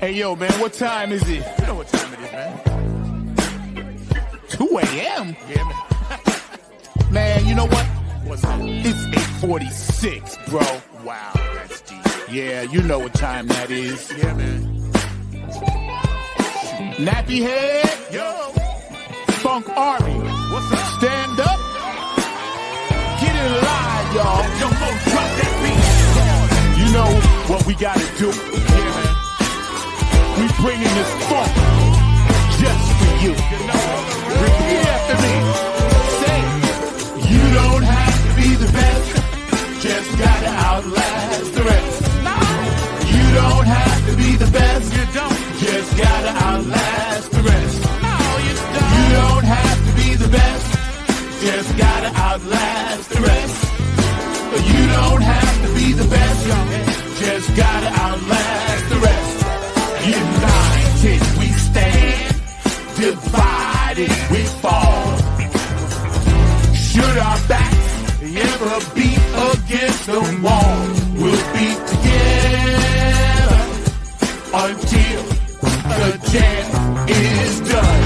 Hey, yo, man, what time is it? You know what time it is, man. 2 a.m.? Yeah, man. Man, you know what? What's that? It's 8:46, bro. Wow, that's deep. Yeah, you know what time that is. Yeah, man. Nappy head, Yo, Funk Army. what's up? Stand up. Get it live, y'all. Yo, Mo, drop that beat. You know what we gotta do. Yeah, man. We bringing this funk just for you. You know, Repeat after me. Say, you don't have to be the best. Just gotta outlast the rest. You don't have to be the best. you don't. Just gotta outlast the rest. No, you don't. You don't have to be the best. Just gotta outlast the rest. You don't have to be the best. Just gotta outlast the rest. United we stand. Divided we fall. Should our backs ever beat against the wall, we'll be together until the jam is done.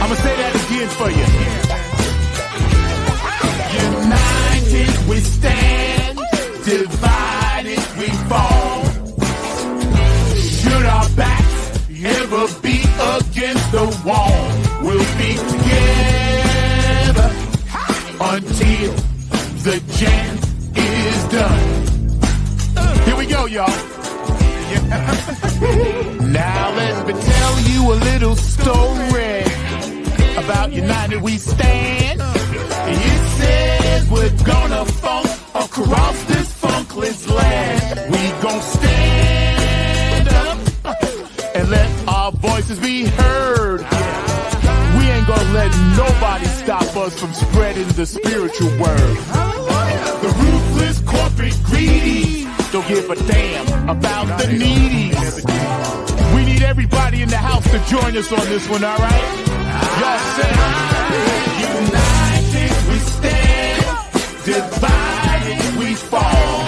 I'ma say that again for you. United we stand, divided we fall. Should our backs ever beat against the wall, we'll be together until the jam is done. Here we go, y'all. Now let me tell you a little story about United We Stand. It says we're gonna funk across this funkless land. We gon' stand up and let our voices be heard. We ain't gonna let nobody stop us from spreading the spiritual word. The ruthless corporate greedy don't give a damn about the needy. We need everybody in the house to join us on this one, alright? Y'all say, united we stand, divided we fall.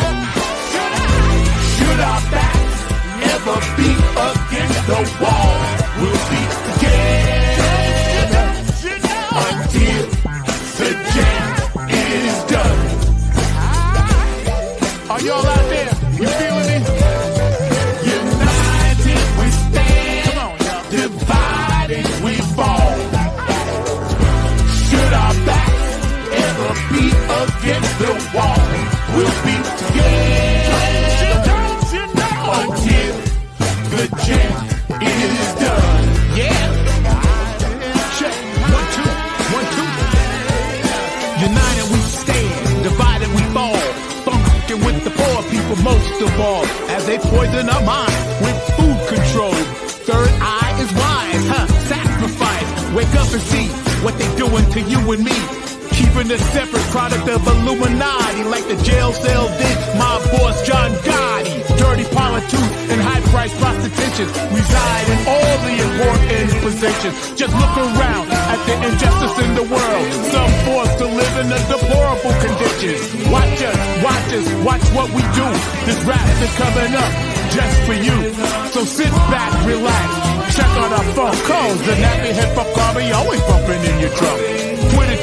Should our backs ever beat against the wall, we'll be together until the jam is done. Are y'all out there? You feeling me? United we stand. Come on, y'all. Divided we fall. Should our backs ever beat against the wall, we'll be together until the jam is done. Yeah. Check. 1, 2, 1, 2. United we stand, divided we fall. Funkin' with the poor people most of all, as they poison our mind with food control. Third eye is wise, sacrifice. Wake up and see what they doing to you and me. Keeping a separate product of Illuminati, like the jail cell did my boss John Gotti. Dirty politics and high-priced prostitution reside in all the important positions. Just look around at the injustice in the world. Some forced to live in a deplorable conditions. Watch us, watch what we do. This rap is coming up just for you. So sit back, relax, check out our phone calls. The nappy hip hop army always bumping in your drum. Twitter,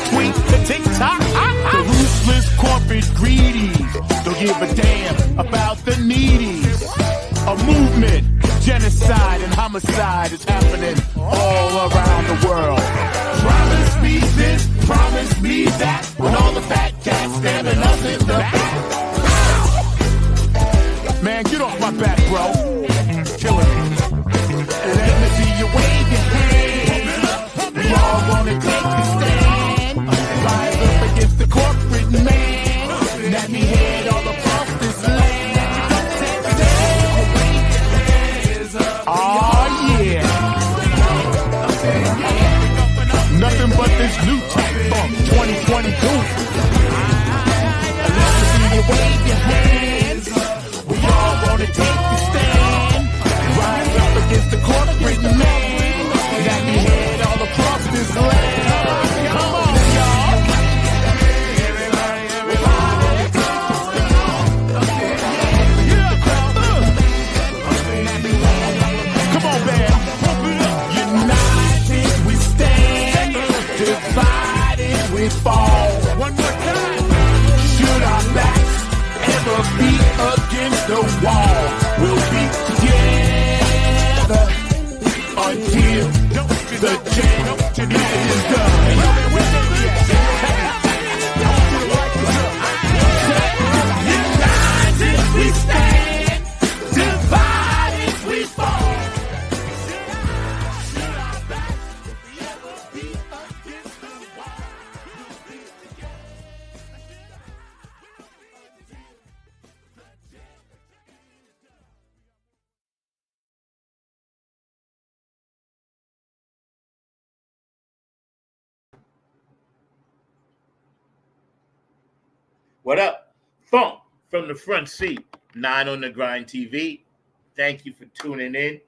tweet, TikTok. The ruthless corporate greedies don't give a damn about the needies. A movement, genocide and homicide is happening all around the world. Promise me this, promise me that, when all the fat cats stabbing us in the back. Man, get off my back, bro. Killing me. Let me see you wave your hand. We all wanna take a stand. Rise up against the corporate man. Let me head all across this land. Oh yeah. Nothing but this new type funk 2022. we fall. One more time. Should our backs ever be against the wall, we'll be together until the change is done. United we stand, divided we fall. Should our backs ever be against the wall, we'll be together. What up? Funk from the front seat, 9 on the Grind TV. Thank you for tuning in.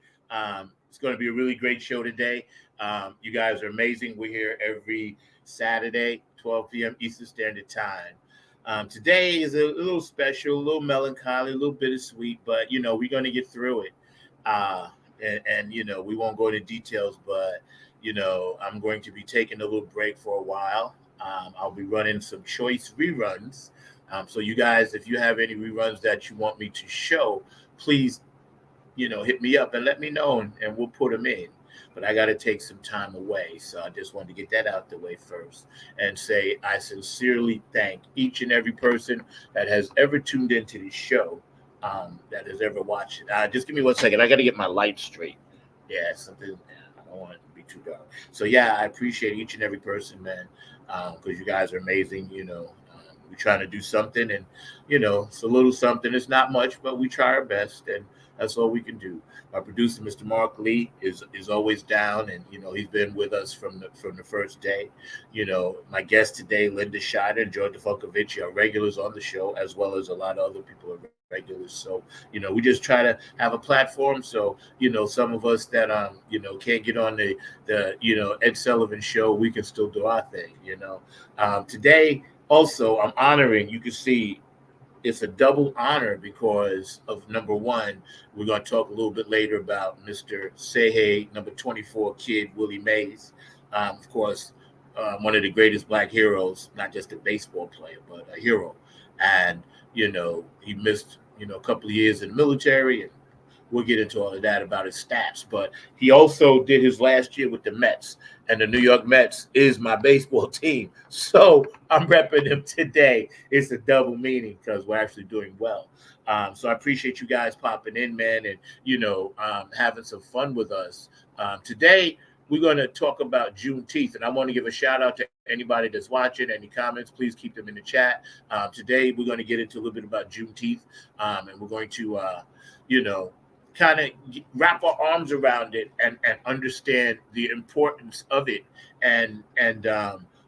It's going to be a really great show today. You guys are amazing. We're here every Saturday, 12 p.m. Eastern Standard Time. Today is a little special, a little melancholy, a little bittersweet, but, we're going to get through it. And we won't go into details, but, I'm going to be taking a little break for a while. I'll be running some choice reruns. So you guys, if you have any reruns that you want me to show, please, hit me up and let me know, and we'll put them in. But I got to take some time away. So I just wanted to get that out the way first and say I sincerely thank each and every person that has ever tuned into this show, that has ever watched it. Just give me 1 second. I got to get my light straight. Yeah, something. I don't want it to be too dark. So, yeah, I appreciate each and every person, man, because you guys are amazing, We're trying to do something, and it's a little something. It's not much, but we try our best, and that's all we can do. Our producer, Mr. Mark Lee, is always down, and he's been with us from the first day. My guest today, Linda Scheider and George DeFalcovici, are regulars on the show, as well as a lot of other people are regulars. So we just try to have a platform. So some of us that can't get on the Ed Sullivan show, we can still do our thing. Today. Also, I'm honoring, you can see it's a double honor because of number one, we're going to talk a little bit later about Mr. Sehe, number 24 kid, Willie Mays. Of course, one of the greatest black heroes, not just a baseball player, but a hero. And, he missed, a couple of years in the military, and we'll get into all of that about his stats. But he also did his last year with the Mets. And the New York Mets is my baseball team. So I'm repping them today. It's a double meaning because we're actually doing well. So I appreciate you guys popping in, man, and, having some fun with us. Today, we're going to talk about Juneteenth. And I want to give a shout out to anybody that's watching. Any comments, please keep them in the chat. Today, we're going to get into a little bit about Juneteenth. And we're going to, kind of wrap our arms around it and understand the importance of it and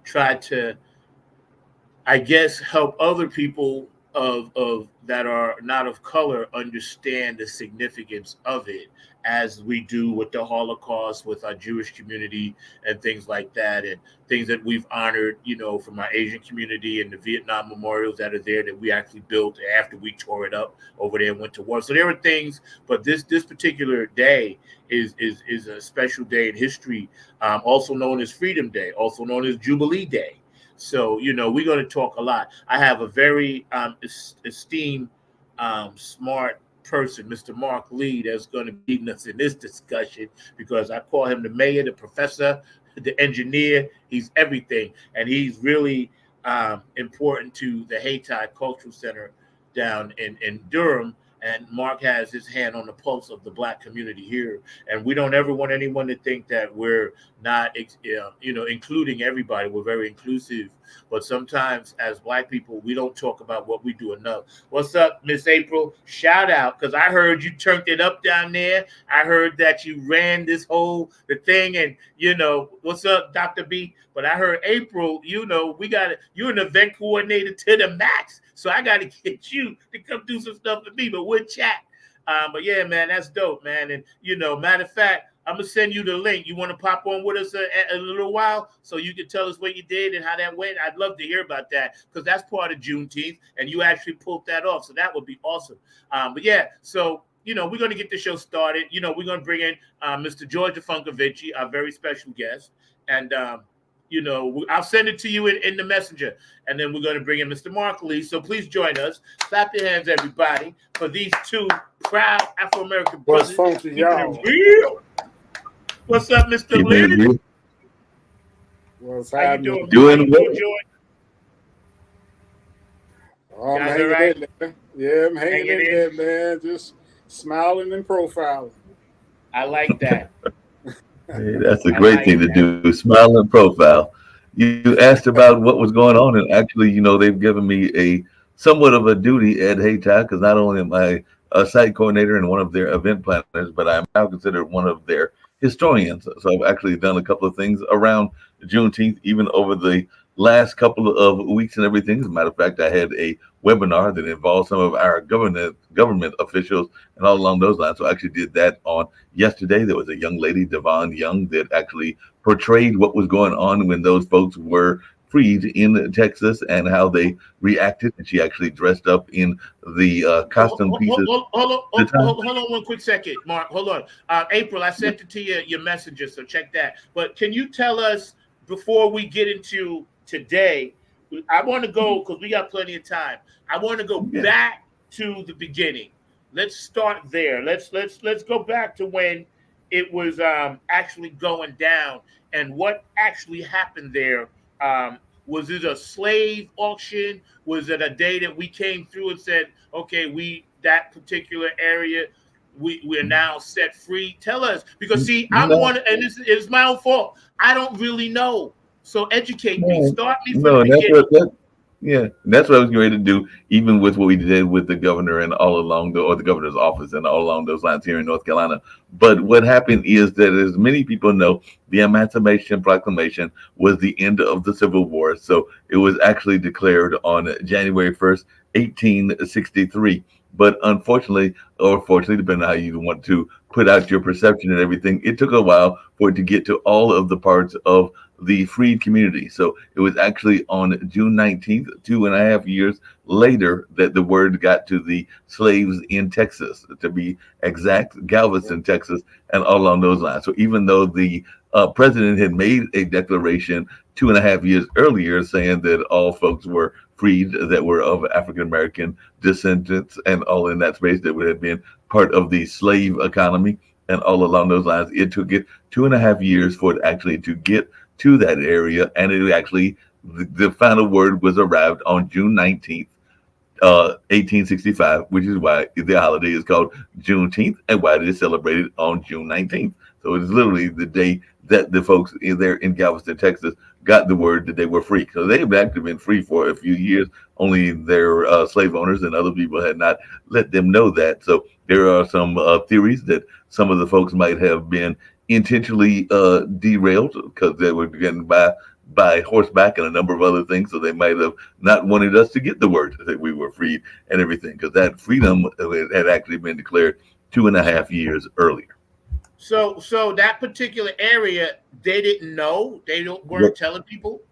try to, I guess, help other people of that are not of color understand the significance of it, as we do with the Holocaust, with our Jewish community and things like that, and things that we've honored, from our Asian community and the Vietnam memorials that are there that we actually built after we tore it up over there and went to war. So there were things, but this particular day is a special day in history, also known as Freedom Day, also known as Jubilee Day. So, we're going to talk a lot. I have a very esteemed, smart person, Mr. Mark Lee, that's going to be leading us in this discussion, because I call him the mayor, the professor, the engineer. He's everything. And he's really important to the Hayti Cultural Center down in Durham. And Mark has his hand on the pulse of the Black community here. And we don't ever want anyone to think that we're not, including everybody. We're very inclusive. But sometimes as Black people, we don't talk about what we do enough. What's up, Miss April? Shout out, because I heard you turned it up down there. I heard that you ran the thing. And, what's up, Dr. B? But I heard April, we got it. You're an event coordinator to the max. So I got to get you to come do some stuff with me, but we'll chat. But yeah, man, that's dope, man. And, matter of fact, I'm going to send you the link. You want to pop on with us a little while so you can tell us what you did and how that went? I'd love to hear about that, because that's part of Juneteenth, and you actually pulled that off. So that would be awesome. But yeah, so, we're going to get the show started. We're going to bring in Mr. George DeFalcovici, our very special guest. And I'll send it to you in the messenger, and then we're going to bring in Mr. Mark Lee. So please join us. Clap your hands, everybody, for these two proud Afro-American What's brothers. funky, Keeping y'all? it real. What's up, Mr. Lee? What's How you happening? doing? Doing How you well. doing, George? Oh, I'm Guys hanging all right? in there. Yeah, I'm hanging Hanging in there, man. Just smiling and profiling. I like that. Hey, that's a I great like thing to that. do. Smile and profile. You asked about what was going on, and actually, they've given me a somewhat of a duty at Haytide because not only am I a site coordinator and one of their event planners, but I'm now considered one of their historians. So I've actually done a couple of things around Juneteenth, even over the last couple of weeks and everything. As a matter of fact, I had a webinar that involved some of our government officials and all along those lines. So I actually did that on yesterday. There was a young lady, Devon Young, that actually portrayed what was going on when those folks were freed in Texas and how they reacted. And she actually dressed up in the costume pieces. Hold on one quick second, Mark. Hold on. April, I sent it to your messenger, so check that. But can you tell us, before we get into today, I want to go, because we got plenty of time, I want to go back to the beginning. Let's start there. Let's go back to when it was actually going down and what actually happened there. Was it a slave auction? Was it a day that we came through and said, okay, that particular area, we're now set free? Tell us, because see, I'm one, and it's my own fault. I don't really know. So educate me. Start me from the beginning. That's what I was getting ready to do, even with what we did with the governor and all along the governor's office and all along those lines here in North Carolina. But what happened is that, as many people know, the Emancipation Proclamation was the end of the Civil War. So it was actually declared on January 1st, 1863. But unfortunately, or fortunately, depending on how you want to put out your perception and everything, it took a while for it to get to all of the parts of the freed community. So it was actually on June 19th, 2.5 years later, that the word got to the slaves in Texas, to be exact, Galveston, Texas, and all along those lines. So even though the president had made a declaration 2.5 years earlier saying that all folks were freed that were of African-American descendants and all in that space that would have been part of the slave economy and all along those lines, it took it 2.5 years for it actually to get to that area. And it actually, the final word was arrived on June 19th, 1865, which is why the holiday is called Juneteenth and why it is celebrated on June 19th. So it is literally the day that the folks there in Galveston, Texas, got the word that they were free. So they've actually been free for a few years. Only their slave owners and other people had not let them know that. So there are some theories that some of the folks might have been intentionally derailed because they were getting by horseback and a number of other things. So they might have not wanted us to get the word that we were freed and everything, because that freedom had actually been declared 2.5 years earlier. So that particular area, they didn't know. They weren't telling people.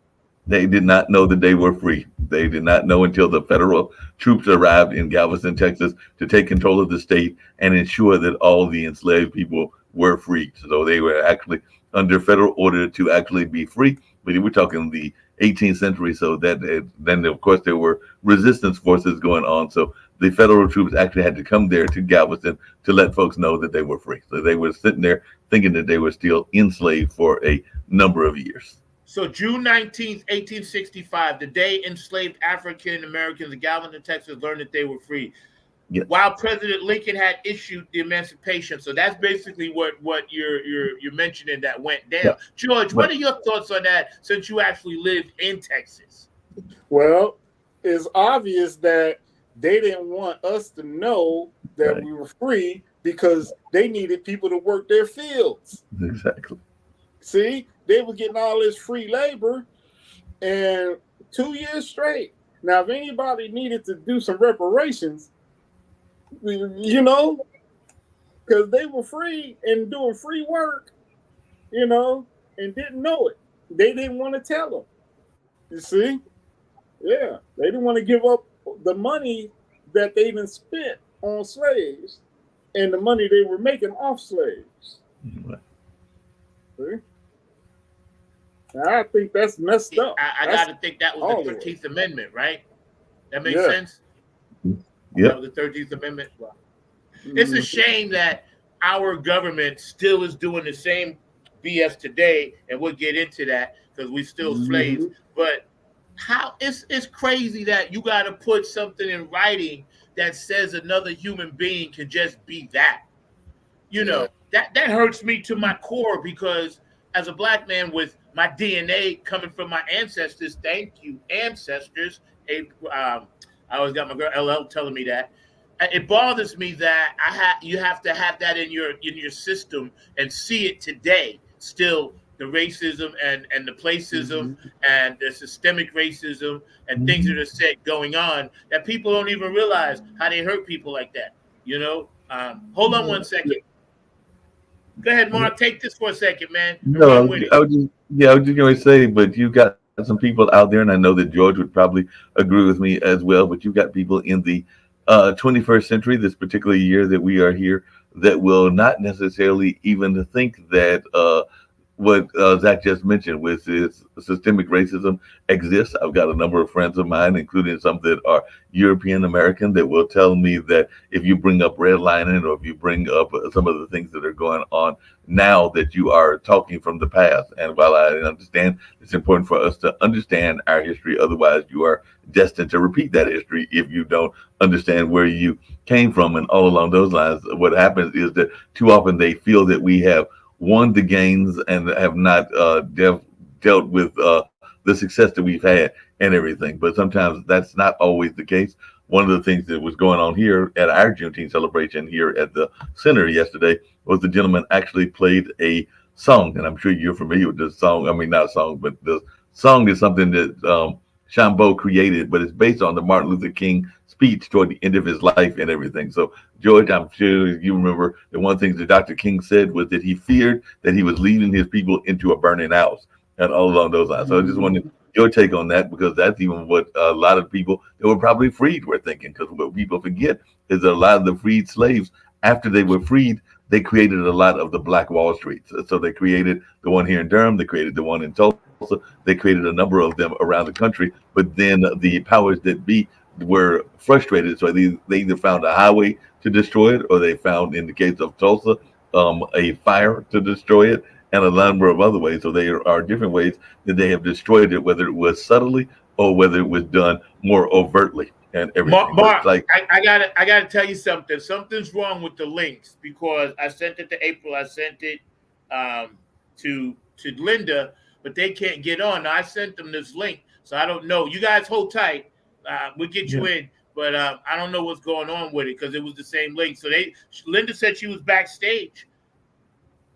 They did not know that they were free. They did not know until the federal troops arrived in Galveston, Texas, to take control of the state and ensure that all the enslaved people were free. So they were actually under federal order to actually be free. But we're talking the 18th century. So that then, of course, there were resistance forces going on. So the federal troops actually had to come there to Galveston to let folks know that they were free. So they were sitting there thinking that they were still enslaved for a number of years. So June 19th, 1865, the day enslaved African Americans in Galveston, Texas, learned that they were free. Yes. While President Lincoln had issued the Emancipation. So that's basically what you're mentioning that went down. Yeah. George, what are your thoughts on that, since you actually lived in Texas? Well, it's obvious that they didn't want us to know that we were free because they needed people to work their fields. Exactly. See, they were getting all this free labor and 2 years straight. Now, if anybody needed to do some reparations, because they were free and doing free work, and didn't know it. They didn't want to tell them. You see? Yeah. They didn't want to give up the money that they even spent on slaves and the money they were making off slaves. Right. See? I think that's messed up. I That's got to think that all was the of it. 13th Amendment, right? That makes Yeah. sense? Yep. That was the 13th Amendment. Wow. It's a Mhm. shame that our government still is doing the same BS today, and we'll get into that because we still slaves. But how it's crazy that you got to put something in writing that says another human being can just be that. You know, that hurts me to my core because as a black man with my DNA coming from my ancestors, thank you, ancestors. I always got my girl LL telling me that. It bothers me that you have to have that in your system and see it today. Still, the racism and the placism and the systemic racism and things that are said going on that people don't even realize how they hurt people like that. You know. Hold on one second. Go ahead, Mark. Take this for a second, man. And No, run with it. I was just going to say, but you got some people out there, and I know that George would probably agree with me as well. But you got people in the 21st century, this particular year that we are here, that will not necessarily even think that what Zach just mentioned, with his systemic racism, exists. I've got a number of friends of mine, including some that are European American, that will tell me that if you bring up redlining or if you bring up some of the things that are going on now, that you are talking from the past. And while I understand it's important for us to understand our history, otherwise you are destined to repeat that history if you don't understand where you came from. And all along those lines, what happens is that too often they feel that we have won the gains and have not dealt with the success that we've had and everything. But sometimes that's not always the case. One of the things that was going on here at our Juneteenth celebration here at the center yesterday was the gentleman actually played a song, and I'm sure you're familiar with this song. I mean, not a song, but the song is something that Shambo created, but it's based on the Martin Luther King speech toward the end of his life and everything. So, George, I'm sure you remember the one thing that Dr. King said was that he feared that he was leading his people into a burning house, and all along those lines. So I just wanted your take on that, because that's even what a lot of people that were probably freed were thinking. Because what people forget is that a lot of the freed slaves, after they were freed, they created a lot of the Black Wall Streets. So they created the one here in Durham, they created the one in Tulsa, they created a number of them around the country. But then the powers that be were frustrated, so they either found a highway to destroy it, or they found, in the case of Tulsa, a fire to destroy it, and a number of other ways. So there are different ways that they have destroyed it, whether it was subtly or whether it was done more overtly and everything. Mark, like, I gotta tell you something. Something's wrong with the links, because I sent it to April, I sent it to Linda, but they can't get on. Now, I sent them this link, so I don't know. You guys hold tight. We'll get you in, but I don't know what's going on with it, because it was the same link. So Linda said she was backstage.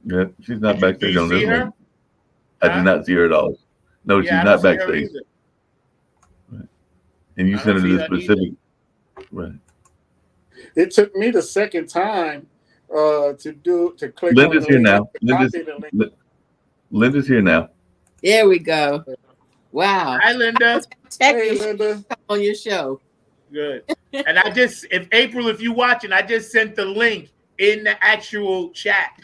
yeah, she's not backstage you on this see her? one. I did not see her at all. No, she's I not don't see her backstage. either. Right. And you I sent her don't the see her specific. Right. It took me the second time to click Linda's on the here link. now. Copy the link. Linda's here now. There we go. Wow. Hi, Linda. Hey, Technical Linda. on your show. Good. And if you're watching, I just sent the link in the actual chat.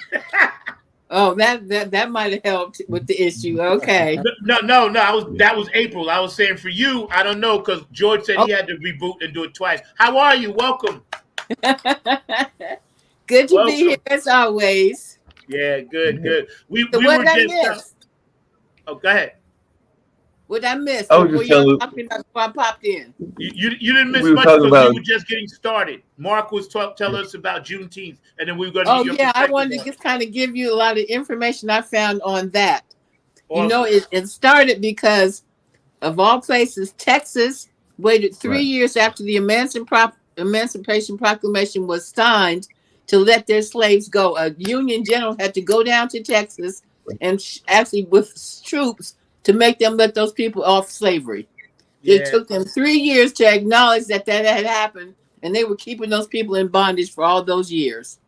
Oh, that might have helped with the issue. Okay. No. That was April. I was saying for you, I don't know, because George said he had to reboot and do it twice. How are you? Welcome. Good to Welcome. be here as always. Yeah, good. We So were what I just. missed? Oh, go ahead. What I missed? I was Before just telling- before I popped in. You didn't miss We were much, talking because about- we were just getting started. Mark was telling us about Juneteenth, and then we were going to. Oh yeah, I wanted to just kind of give you a lot of information I found on that. Awesome. You know, it started because, of all places, Texas waited 3 Right. years after the Emancipation Proclamation was signed to let their slaves go. A Union general had to go down to Texas and actually with troops to make them let those people off slavery. It took them 3 years to acknowledge that had happened, and they were keeping those people in bondage for all those years.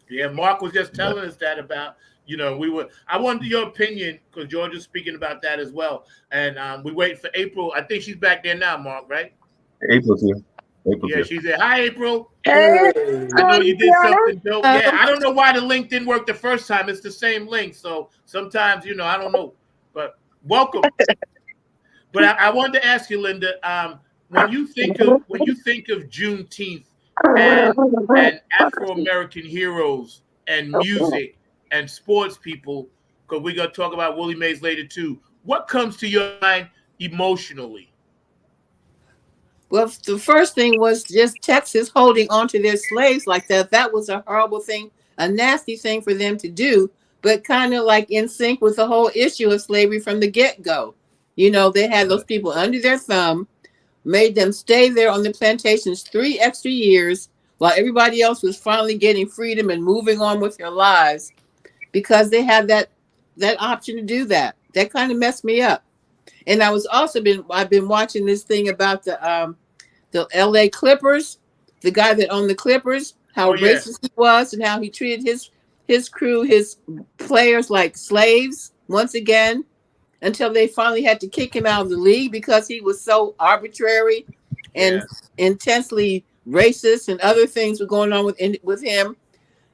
Yeah, Mark was just telling us that about, I wanted your opinion, because George is speaking about that as well. And we wait for April. I think she's back there now, Mark, right? April's here. Yeah, she's there. Hi, April. Hey. I know you did something dope. Yeah, I don't know why the link didn't work the first time. It's the same link. So sometimes, I don't know. But Welcome. But I wanted to ask you, Linda, when you think of Juneteenth and Afro American heroes and music and sports people, because we're gonna talk about Willie Mays later too. What comes to your mind emotionally? Well, the first thing was just Texas holding on to their slaves like that. That was a horrible thing, a nasty thing for them to do, but kind of like in sync with the whole issue of slavery from the get-go. You know, they had those people under their thumb, made them stay there on the plantations 3 extra years while everybody else was finally getting freedom and moving on with their lives because they had that option to do that. That kind of messed me up. And I've been watching this thing about the LA Clippers, the guy that owned the Clippers, how racist he was and how he treated his crew, his players like slaves once again, until they finally had to kick him out of the league because he was so arbitrary and intensely racist, and other things were going on with him.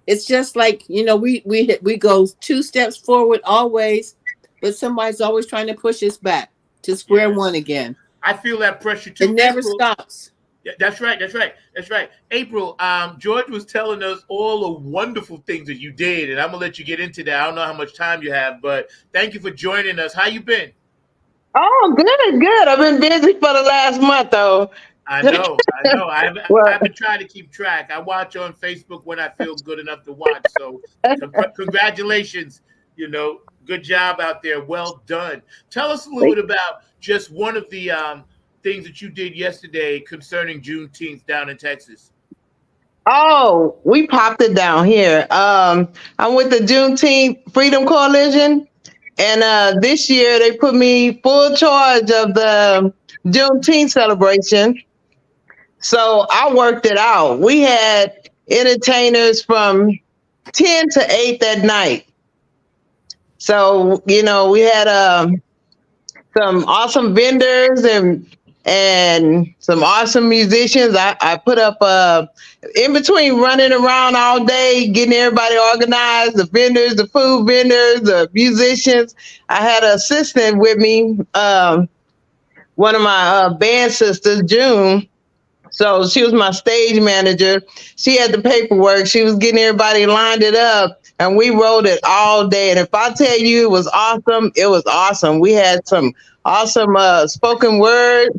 It's just like, you know, we go 2 steps forward always, but somebody's always trying to push us back to square one again. I feel that pressure too. It never stops. Yeah, that's right. April, George was telling us all the wonderful things that you did, and I'm gonna let you get into that. I don't know how much time you have, but thank you for joining us. How you been? Oh, good. I've been busy for the last month, though. I know. I've been trying to keep track. I watch on Facebook when I feel good enough to watch. So congratulations. You know, good job out there. Well done. Tell us a little bit about just one of the things that you did yesterday concerning Juneteenth down in Texas. Oh, we popped it down here. I'm with the Juneteenth Freedom Coalition, and this year they put me full charge of the Juneteenth celebration. So I worked it out. We had entertainers from 10 to 8 that night. So, you know, we had some awesome vendors and some awesome musicians. I put up in between running around all day, getting everybody organized, the vendors, the food vendors, the musicians. I had an assistant with me, one of my band sisters, June. So she was my stage manager. She had the paperwork. She was getting everybody lined it up, and we wrote it all day. And if I tell you it was awesome, it was awesome. We had some awesome spoken word,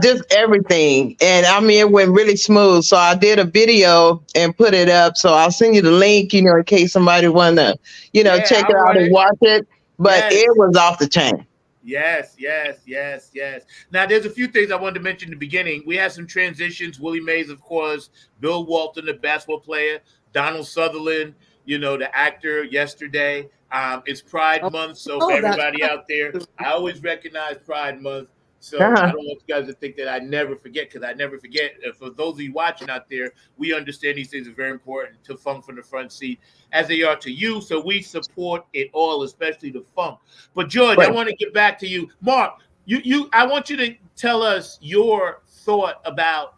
just everything. And I mean, it went really smooth. So I did a video and put it up. So I'll send you the link, you know, in case somebody want to, you know, check it out and watch it. But it was off the chain. Yes. Now, there's a few things I wanted to mention in the beginning. We had some transitions. Willie Mays, of course, Bill Walton, the basketball player, Donald Sutherland, you know, the actor yesterday. It's Pride Month, so for everybody out there, I always recognize Pride Month. So I don't want you guys to think that I never forget, because I never forget. For those of you watching out there, we understand these things are very important to Funk from the Front Seat, as they are to you. So we support it all, especially the funk. But George, I want to get back to you. Mark, I want you to tell us your thought about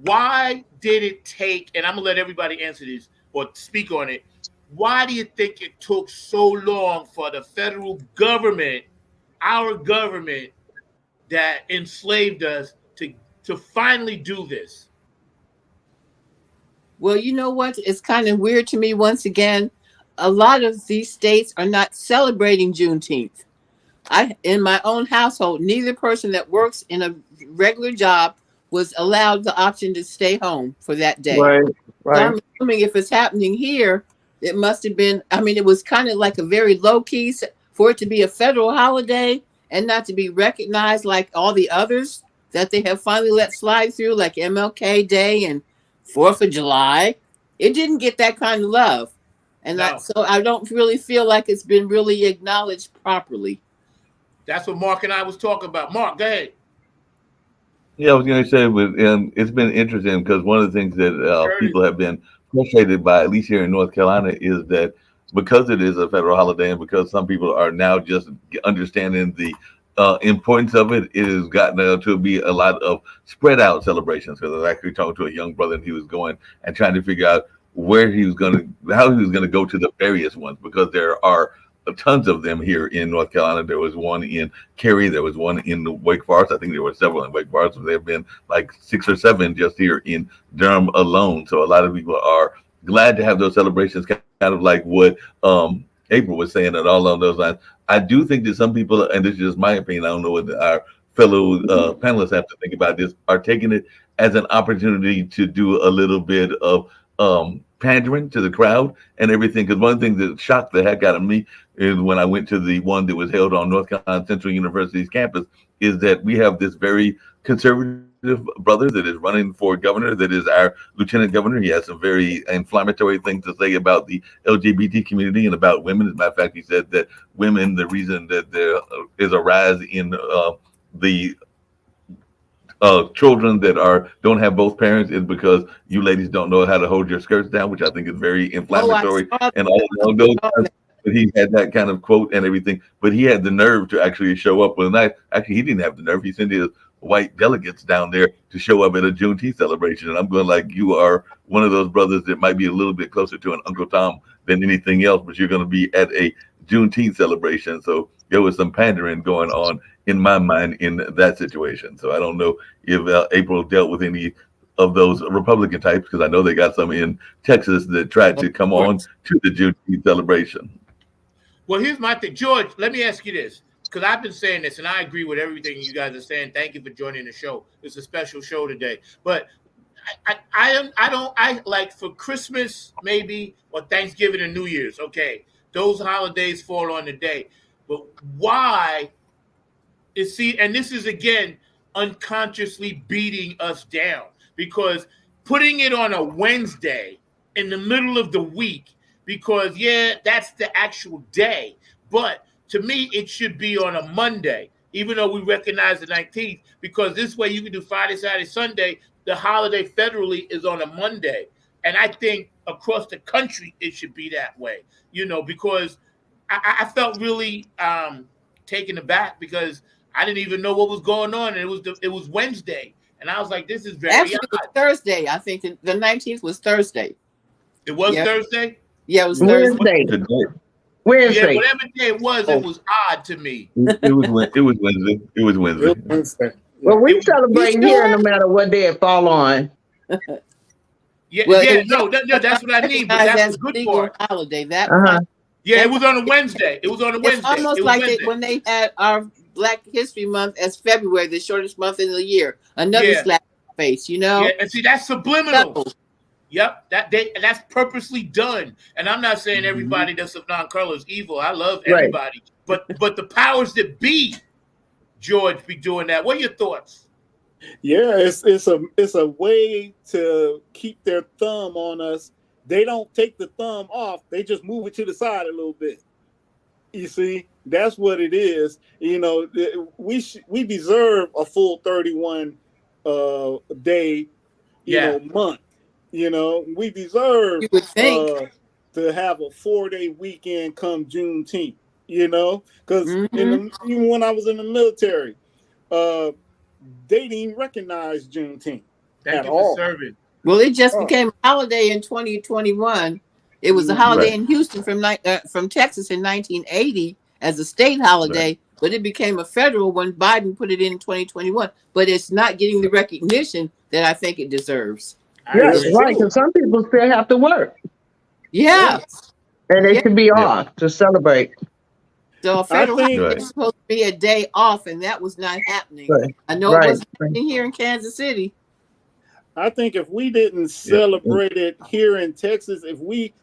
why did it take, and I'm going to let everybody answer this or speak on it. Why do you think it took so long for the federal government, our government that enslaved us, to finally do this? Well, you know what? It's kind of weird to me. Once again, a lot of these states are not celebrating Juneteenth. In my own household, neither person that works in a regular job was allowed the option to stay home for that day. Right. So I'm assuming if it's happening here, it must have been, I mean, it was kind of like a very low key for it to be a federal holiday and not to be recognized like all the others that they have finally let slide through, like MLK Day and 4th of July. It didn't get that kind of love. And so I don't really feel like it's been really acknowledged properly. That's what Mark and I was talking about. Mark, go ahead. Yeah, I was going to say, it's been interesting because one of the things that people have been frustrated by, at least here in North Carolina, is that because it is a federal holiday and because some people are now just understanding the importance of it, it has gotten to be a lot of spread out celebrations. Because I was actually talking to a young brother, and he was going and trying to figure out how he was going to go to the various ones, because there are tons of them here in North Carolina. There was one in Cary, there was one in Wake Forest. I think there were several in Wake Forest. There have been like 6 or 7 just here in Durham alone. So a lot of people are glad to have those celebrations, kind of like what April was saying, and all on those lines. I do think that some people, and this is just my opinion, I don't know what our fellow panelists have to think about this, are taking it as an opportunity to do a little bit of pandering to the crowd and everything. Because one thing that shocked the heck out of me is when I went to the one that was held on North Carolina Central University's campus, is that we have this very conservative brother that is running for governor, that is our lieutenant governor. He has some very inflammatory things to say about the LGBT community and about women. As a matter of fact, he said that women, the reason that there is a rise in the children that don't have both parents is because you ladies don't know how to hold your skirts down, which I think is very inflammatory. And all along those lines, but he had that kind of quote and everything. But he had the nerve to actually show up with a knife. Actually, he didn't have the nerve. He sent his white delegates down there to show up at a Juneteenth celebration. And I'm going like, you are one of those brothers that might be a little bit closer to an Uncle Tom than anything else, but you're going to be at a Juneteenth celebration. So there was some pandering going on in my mind in that situation. So I don't know if April dealt with any of those Republican types, because I know they got some in Texas that tried to come on to the Juneteenth celebration. Well, here's my thing. George, let me ask you this, because I've been saying this, and I agree with everything you guys are saying. Thank you for joining the show. It's a special show today. But I like for Christmas, maybe, or Thanksgiving and New Year's, okay, those holidays fall on the day. But why is, and this is, again, unconsciously beating us down, because putting it on a Wednesday in the middle of the week, because, yeah, that's the actual day. But to me, it should be on a Monday, even though we recognize the 19th, because this way you can do Friday, Saturday, Sunday. The holiday federally is on a Monday. And I think across the country, it should be that way, because I felt really taken aback, because I didn't even know what was going on. And it was Wednesday. And I was like, this is very Actually, it was Thursday. I think the 19th was Thursday. It was Thursday? Yeah, it was Thursday. Wednesday. Yeah, whatever day it was odd to me. It was Wednesday. It was Wednesday. Well, we celebrate here no matter what day it fall on. No, that's what I mean. But that's the good legal part. Holiday. That it was on a Wednesday. It was on a Wednesday. It's almost like when they had our Black History Month as February, the shortest month in the year. Another slap in the face, Yeah, and see, that's subliminal. Yep, that's purposely done. And I'm not saying everybody that's of non-color is evil. I love everybody, but the powers that be, George, be doing that. What are your thoughts? Yeah, it's a way to keep their thumb on us. They don't take the thumb off; they just move it to the side a little bit. You see, that's what it is. We deserve a full 31 day, month. We deserve to have a 4-day weekend come Juneteenth. Because even when I was in the military, they didn't even recognize Juneteenth at all. Serving. Well, it just became a holiday in 2021. It was a holiday in Houston from Texas in 1980 as a state holiday, but it became a federal when Biden put it in 2021. But it's not getting the recognition that I think it deserves. Yes, right. Because some people still have to work. Yeah. And they should be off to celebrate. So a federal holiday is supposed to be a day off, and that was not happening. Right. I know it wasn't happening here in Kansas City. I think if we didn't celebrate it here in Texas, if we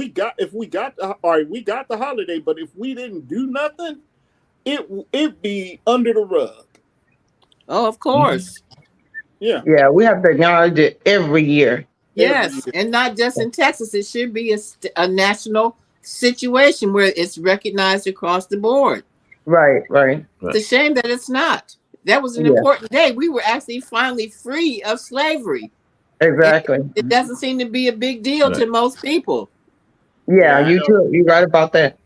got the holiday, but if we didn't do nothing, it'd be under the rug. Oh, of course. Yeah. Yeah, we have to acknowledge it every year. Yes, and not just in Texas. It should be a national situation where it's recognized across the board. Right. It's a shame that it's not. That was an important day. We were actually finally free of slavery. Exactly. It doesn't seem to be a big deal to most people. Yeah, you too. You're right about that.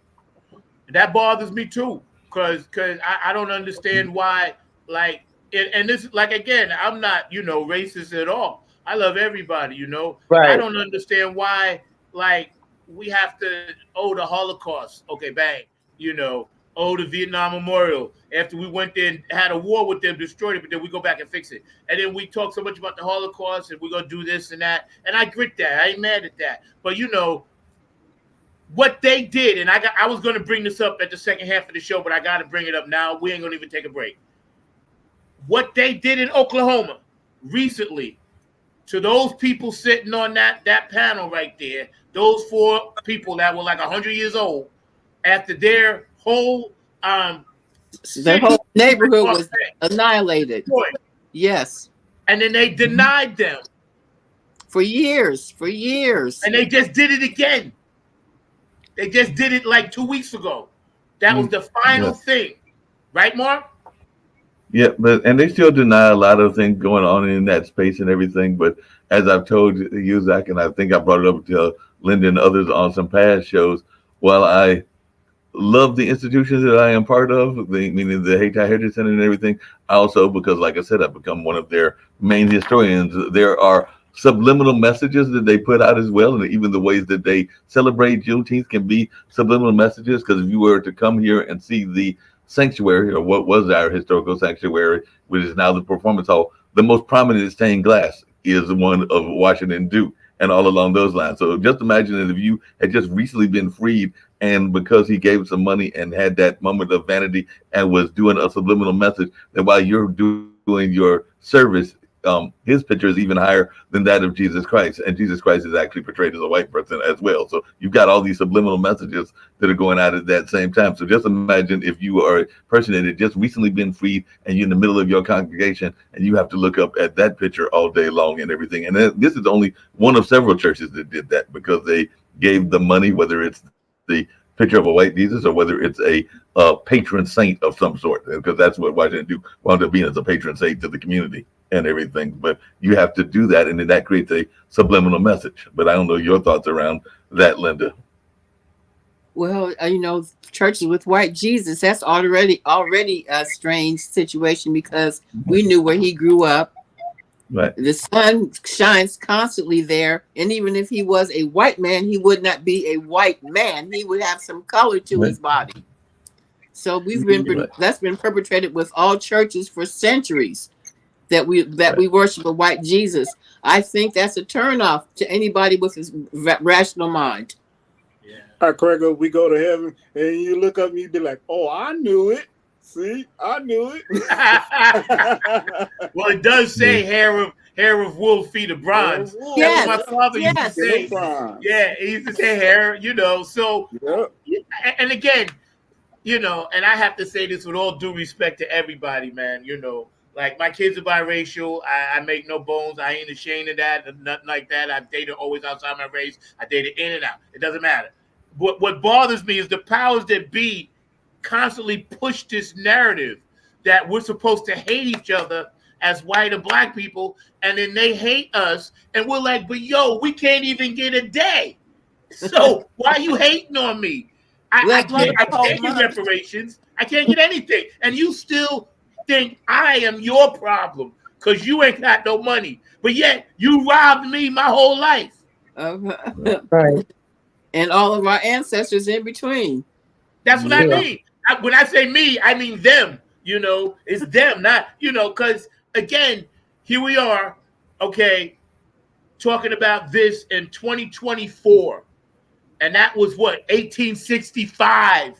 That bothers me too, because I don't understand why, and this, again, I'm not, racist at all. I love everybody, you know. Right. I don't understand why, like, we have to owe the Holocaust. Okay, bang, you know, owe the Vietnam Memorial after we went there and had a war with them, destroyed it, but then we go back and fix it. And then we talk so much about the Holocaust and we're going to do this and that. And I grit that. I ain't mad at that. But, you know, what they did, and I was going to bring this up at the second half of the show, but I got to bring it up now. We ain't going to even take a break. What they did in Oklahoma recently to those people sitting on that panel right there, those 4 people that were like 100 years old, after their whole neighborhood was annihilated. Yes. And then they denied them. For years. And they just did it again. They just did it like 2 weeks ago. That was the final thing. Right, Mark? Yeah, and they still deny a lot of things going on in that space and everything. But as I've told you, Zach, and I think I brought it up to Linda and others on some past shows, while I love the institutions that I am part of, meaning the Hayti Heritage Center and everything, I also, because like I said, I've become one of their main historians, there are subliminal messages that they put out as well, and even the ways that they celebrate Juneteenth can be subliminal messages, because if you were to come here and see the sanctuary, or what was our historical sanctuary, which is now the performance hall, the most prominent stained glass is the one of Washington Duke and all along those lines. So just imagine that if you had just recently been freed, and because he gave some money and had that moment of vanity and was doing a subliminal message, that while you're doing your service, his picture is even higher than that of Jesus Christ, and Jesus Christ is actually portrayed as a white person as well. So you've got all these subliminal messages that are going out at that same time. So just imagine if you are a person that had just recently been freed and you're in the middle of your congregation and you have to look up at that picture all day long and everything. And this is only one of several churches that did that, because they gave the money, whether it's the picture of a white Jesus or whether it's a patron saint of some sort, because that's what Washington Duke wound up being, as a patron saint to the community and everything. But you have to do that, and then that creates a subliminal message. But I don't know your thoughts around that, Linda. Well, you know, churches with white Jesus, that's already a strange situation, because we knew where he grew up. Right. The sun shines constantly there, and even if he was a white man, he would not be a white man. He would have some color to his body. So that's been perpetrated with all churches for centuries, that we worship a white Jesus. I think that's a turnoff to anybody with his rational mind. Yeah. All right, Craig, we go to heaven, and you look up and you be like, "Oh, I knew it. See, I knew it." Well, it does say hair of wolf, feet of bronze. Yes. That's what my father used to say. Yeah, he used to say hair, you know. So, and again, you know, and I have to say this with all due respect to everybody, man. You know, like, my kids are biracial. I make no bones. I ain't ashamed of that. Nothing like that. I've dated always outside my race. I dated in and out. It doesn't matter. What bothers me is the powers that be constantly push this narrative that we're supposed to hate each other as white and black people, and then they hate us, and we're like, but yo, we can't even get a day. So why are you hating on me? I can't get reparations. I can't get anything. And you still think I am your problem because you ain't got no money. But yet you robbed me my whole life. Right. And all of our ancestors in between. That's what I mean. When I say me, I mean them. You know, it's them, not, you know, because again, here we are, okay, talking about this in 2024. And that was what, 1865.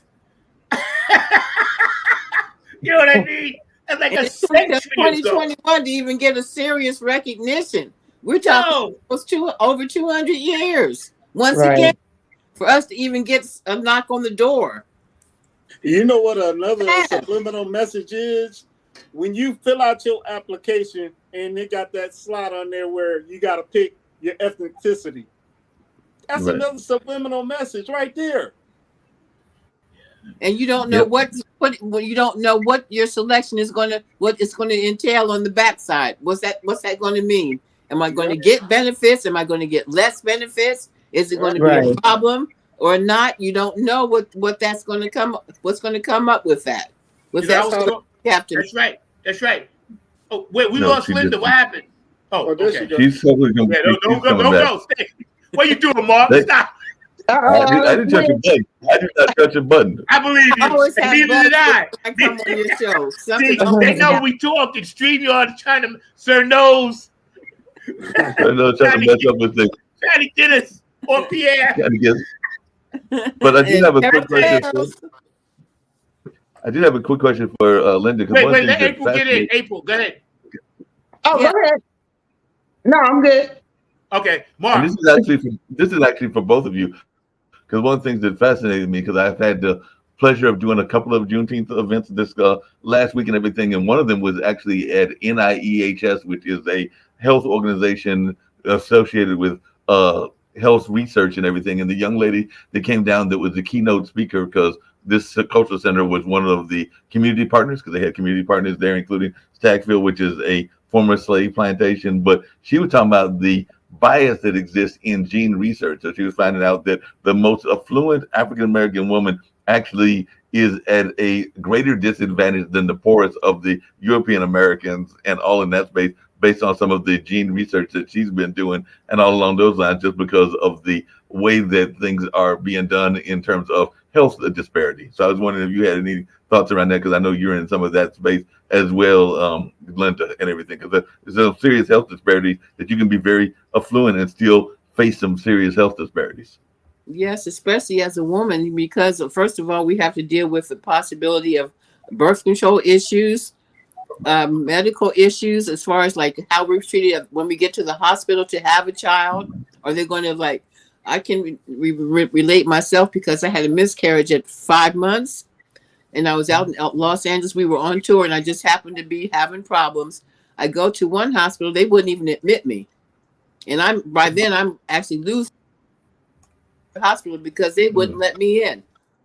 You know what I mean? It's like a century 2021 to even get a serious recognition. We're talking over 200 years. Once again, for us to even get a knock on the door. You know what another subliminal message is? When you fill out your application and they got that slot on there where you got to pick your ethnicity. That's another subliminal message right there. And you don't know what you don't know what your selection is what it's going to entail on the backside. What's that going to mean? Am I going to get benefits? Am I going to get less benefits? Is it going to be a problem or not? You don't know what that's going to come. What's going to come up with that? With that, Captain. That's right. Oh wait, we lost Linda. What happened? Oh, Oh, there she okay. go. She's totally gonna Yeah, she's don't coming back. go. Stay. What you doing, Mark? They- Stop. I didn't touch a button. I did not touch a button. I believe I you. always And have neither bugs did I. when I come on your show. See, Something they always know happens. we talk. StreamYard trying to Sir Knows I know trying to mess up with things. trying to get us on Pierre. Trying to get. But I did have a quick question. I did have a quick question for Linda. 'Cause one Wait, thing let that April get in. fascinates- April, go ahead. Oh, Yeah. go ahead. No, I'm good. Okay, And Mark. this is actually for both of you, because one of the things that fascinated me, because I've had the pleasure of doing a couple of Juneteenth events this last week and everything, and one of them was actually at NIEHS, which is a health organization associated with health research and everything. And the young lady that came down that was the keynote speaker, because this cultural center was one of the community partners, because they had community partners there, including Stagfield, which is a former slave plantation. But she was talking about the bias that exists in gene research. So she was finding out that the most affluent African-American woman actually is at a greater disadvantage than the poorest of the European Americans, and all in that space, based on some of the gene research that she's been doing and all along those lines, just because of the way that things are being done in terms of health disparity. So I was wondering if you had any thoughts around that, because I know you're in some of that space as well, Linda, and everything, because there's some serious health disparities that you can be very affluent and still face some serious health disparities. Yes, especially as a woman, because first of all, we have to deal with the possibility of birth control issues, medical issues, as far as like how we're treated when we get to the hospital to have a child. Are they going to like? I can relate myself because I had a miscarriage at 5 months, and I was out in Los Angeles. We were on tour, and I just happened to be having problems. I go to one hospital; they wouldn't even admit me, and I'm actually losing the hospital because they wouldn't let me in,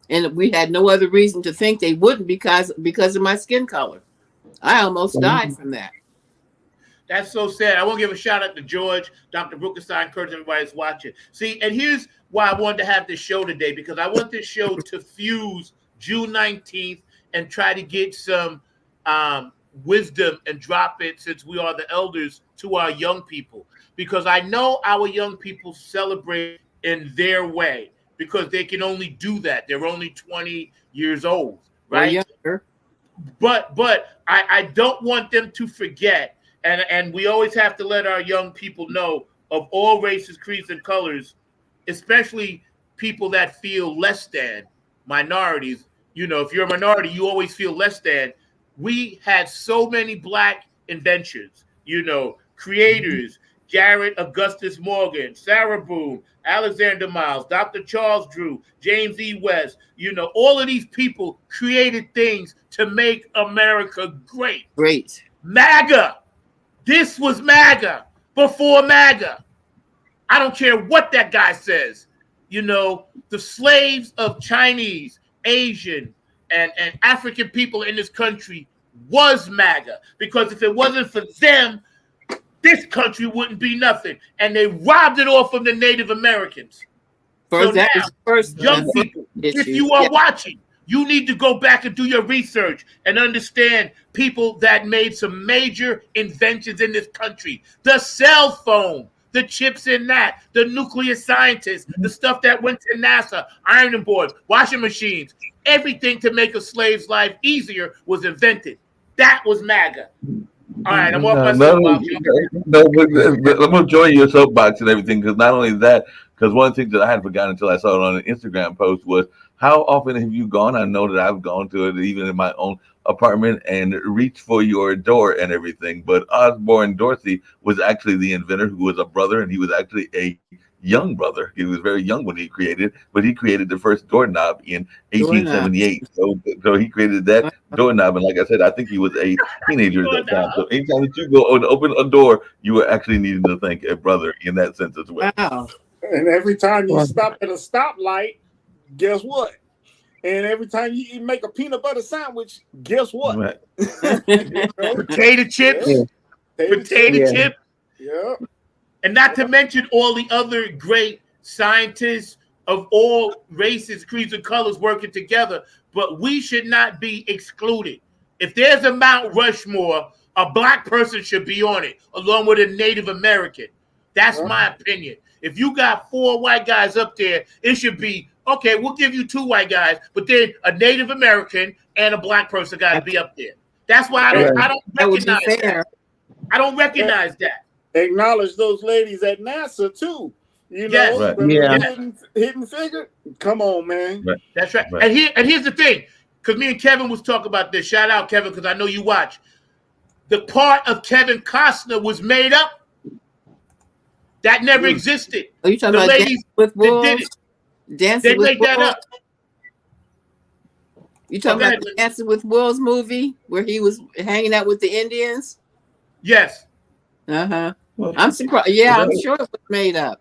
and we had no other reason to think they wouldn't because of my skin color. I almost died from that. That's so sad. I want to give a shout out to George, Dr. Bruckenstein, Curtis, everybody that's watching. See, and here's why I wanted to have this show today, because I want this show to fuse June 19th and try to get some wisdom and drop it, since we are the elders, to our young people. Because I know our young people celebrate in their way, because they can only do that. They're only 20 years old, right? Younger. But I don't want them to forget, and we always have to let our young people know, of all races, creeds, and colors, especially people that feel less than, minorities. You know, if you're a minority, you always feel less than. We had so many Black inventions, creators, Garrett Augustus Morgan, Sarah Boone, Alexander Miles, Dr. Charles Drew, James E. West, all of these people created things to make America great. Great. MAGA. This was MAGA before MAGA. I don't care what that guy says. The slaves of Chinese, Asian, and African people in this country was MAGA, because if it wasn't for them, this country wouldn't be nothing. And they robbed it all from the Native Americans. First, So first young people, if you are watching, you need to go back and do your research and understand people that made some major inventions in this country. The cell phone, the chips in that, the nuclear scientists, the stuff that went to NASA, ironing boards, washing machines, everything to make a slave's life easier was invented. That was MAGA. All right, I'm off my soapbox. But I'm going to join your soapbox and everything, because not only that, because one of the things that I had forgotten until I saw it on an Instagram post was, how often have you gone? I know that I've gone to it even in my own apartment and reached for your door and everything. But Osborne Dorsey was actually the inventor, who was a brother, and he was actually a young brother. He was very young when he created, but he created the first doorknob in 1878. So he created that doorknob, and like I said, I think he was a teenager at that time. So anytime that you go and open a door, you were actually needing to thank a brother in that sense as well. Wow. And every time you stop at a stoplight, guess what? And every time you make a peanut butter sandwich, guess what? Right. Potato chips. Yeah. Potato chip. Yeah. And not to mention all the other great scientists of all races, creeds, and colors working together. But we should not be excluded. If there's a Mount Rushmore a black person should be on it, along with a Native American. That's my opinion. If you got 4 white guys up there, it should be, okay, we'll give you 2 white guys, but then a Native American and a black person got to be up there. That's why I don't recognize that. I don't recognize that. Acknowledge those ladies at NASA too. You know, Yes. Right. hidden figure. Come on, man. Right. That's right. Right. And here's the thing, because me and Kevin was talking about this. Shout out, Kevin, because I know you watch. The part of Kevin Costner was made up. That never existed. Are you talking The about ladies Dancing with that did Wolves? it, Dancing they with made that Wolves? up. You talking Okay. about the Dancing with Wolves movie where he was hanging out with the Indians? Yes. Uh-huh. Well, I'm surprised. Yeah, well, I'm sure it was made up.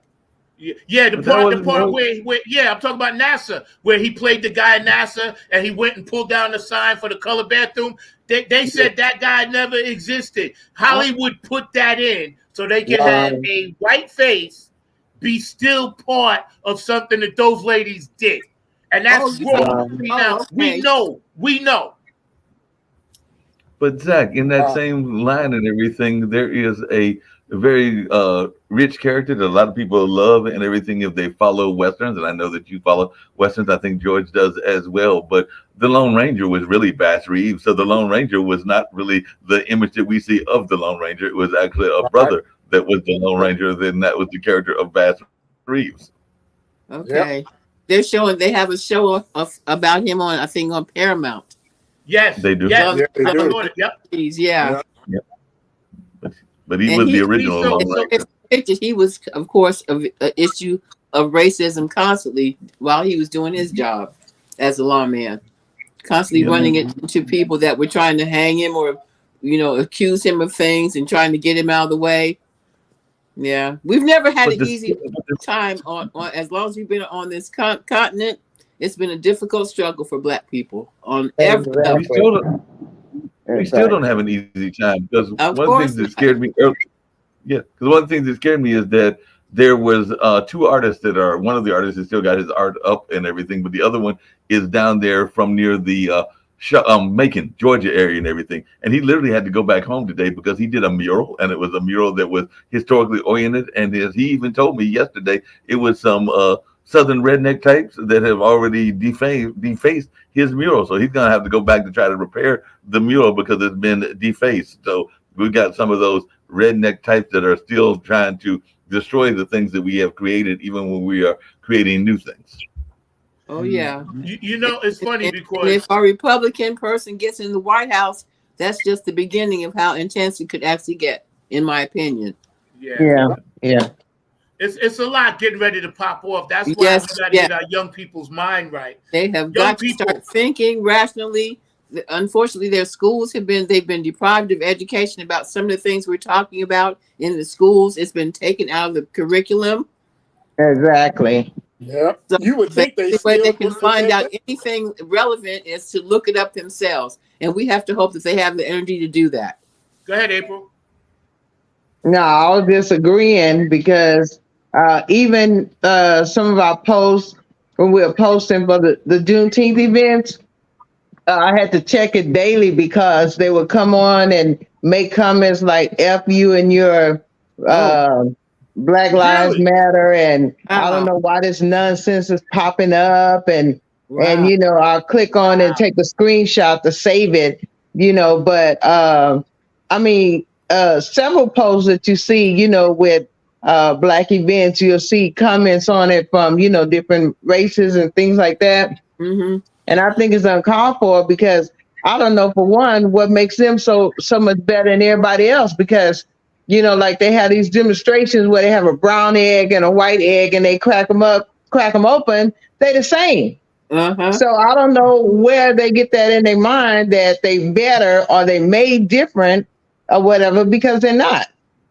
Yeah, the But that part wasn't no- where I'm talking about NASA, where he played the guy at NASA and he went and pulled down the sign for the color bathroom. They said that guy never existed. Hollywood put that in so they could have a white face be still part of something that those ladies did. And that's wrong. We know. But Zach, in that same line and everything, there is a very rich character that a lot of people love and everything if they follow Westerns. And I know that you follow Westerns. I think George does as well. But the Lone Ranger was really Bass Reeves. So the Lone Ranger was not really the image that we see of the Lone Ranger. It was actually a brother that was the Lone Ranger. Then that was the character of Bass Reeves. Okay. They have a show about him on, I think, on Paramount. Yes. They do. Yes. Yeah, they do. Yep. Yeah. But he And was he- the original so- Lone So Ranger. it's pictured he was, of course, an issue of racism constantly while he was doing his job as a lawman, constantly running it to people that were trying to hang him or, accuse him of things and trying to get him out of the way. Yeah, we've never had But an the- easy time on as long as we've been on this continent. It's been a difficult struggle for Black people on every level. We still don't have an easy time because Of one of the course things that not. scared me. Because one of the things that scared me is that there was 2 artists one of the artists has still got his art up and everything, but the other one is down there from near the Macon, Georgia area and everything. And he literally had to go back home today because he did a mural, and it was a mural that was historically oriented. And as he even told me yesterday, it was some Southern redneck types that have already defaced his mural. So he's going to have to go back to try to repair the mural because it's been defaced. So we've got some of those redneck types that are still trying to destroy the things that we have created, even when we are creating new things. Oh yeah. It's funny And because if a Republican person gets in the White House, that's just the beginning of how intense it could actually get, in my opinion. Yeah. it's a lot getting ready to pop off. That's why Yes, we got to yeah. get our young people's mind right. They have got to start thinking rationally. Unfortunately, their schools they've been deprived of education about some of the things we're talking about in the schools. It's been taken out of the curriculum. Exactly. Yeah. So You would think the way they can find out anything relevant is to look it up themselves. And we have to hope that they have the energy to do that. Go ahead, April. No, I was disagreeing because even some of our posts when we were posting for the Juneteenth events, I had to check it daily because they would come on and make comments like "F you" and your Black Lives Really? Matter, and I Uh-huh. don't know why this nonsense is popping up, and Wow. I'll click on and take a screenshot to save it, but several posts that you see, with Black events, you'll see comments on it from, different races and things like that. Mm-hmm. And I think it's uncalled for because I don't know, for one, what makes them so much better than everybody else, because like they have these demonstrations where they have a brown egg and a white egg and they crack them open, they the same. Uh-huh. So I don't know where they get that in their mind that they better or they made different or whatever, because they're not.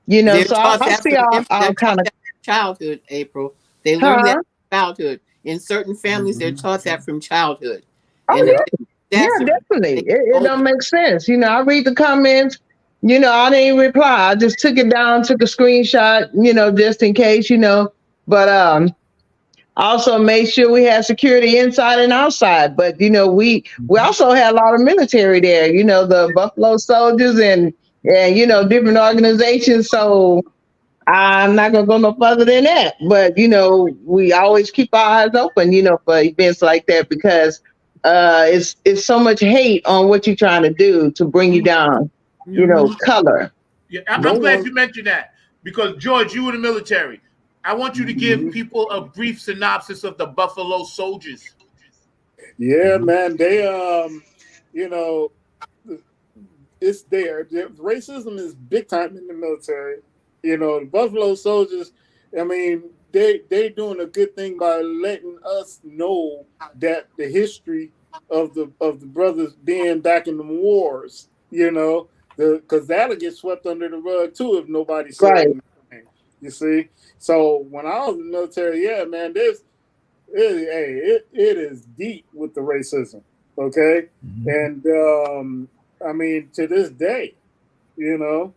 They're So taught I that see from our kind of childhood, April. They learn that from childhood. In certain families, they're taught that from childhood. Oh, And yeah. that's Yeah, definitely. It don't make sense. I read the comments, I didn't even reply. I just took it down, took a screenshot, just in case, but also made sure we had security inside and outside. But, we also had a lot of military there, the Buffalo Soldiers and and different organizations. So I'm not gonna go no further than that. But we always keep our eyes open, for events like that because it's so much hate on what you're trying to do to bring you down. Color. Yeah, I'm No glad one- you mentioned that because George, you were in the military. I want you to give people a brief synopsis of the Buffalo Soldiers. Yeah, man. They it's there. Racism is big time in the military. The Buffalo Soldiers, I mean, they doing a good thing by letting us know that the history of the brothers being back in the wars, because that'll get swept under the rug too if nobody says Right. anything. You see? So when I was in the military, yeah, man, it is deep with the racism. Okay. And I mean, to this day, and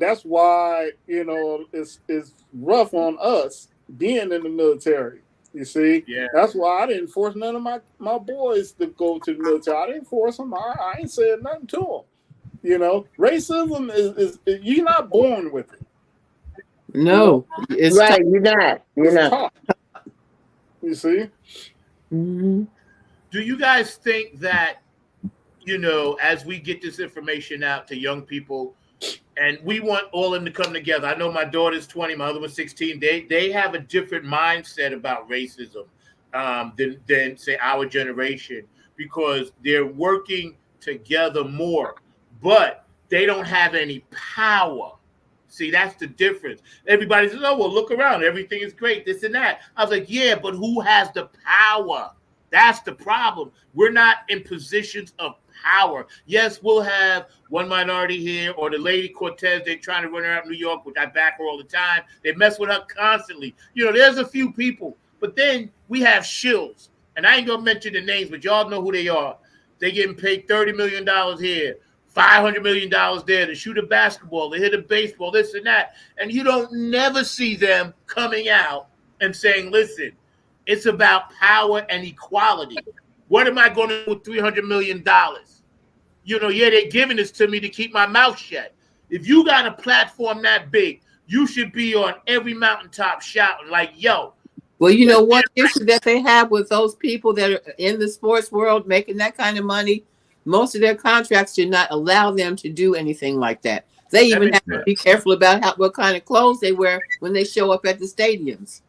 that's why it's rough on us being in the military. You see, Yeah. that's why I didn't force none of my boys to go to the military. I didn't force them. I ain't said nothing to them. Racism is you're not born with it. No, it's Right, you're not. It's taught. You see. Mhm. Do you guys think that, as we get this information out to young people, and we want all of them to come together? I know my daughter's 20, my other one's 16. They have a different mindset about racism than say our generation because they're working together more, but they don't have any power. See, that's the difference. Everybody says, "Oh, well, look around. Everything is great, this and that." I was like, yeah, but who has the power? That's the problem. We're not in positions of power. Yes, we'll have one minority here or the lady Cortez. They're trying to run her out of New York, which I back her all the time. They mess with her constantly. There's a few people. But then we have shills. And I ain't going to mention the names, but y'all know who they are. They getting paid $30 million here. $500 million there to shoot a basketball, to hit a baseball, this and that. And you don't never see them coming out and saying, listen, it's about power and equality. What am I going to do with $300 million? They're giving this to me to keep my mouth shut. If you got a platform that big, you should be on every mountaintop shouting like, yo. Well, one issue that they have with those people that are in the sports world making that kind of money, most of their contracts do not allow them to do anything like that. They even have to be careful about what kind of clothes they wear when they show up at the stadiums.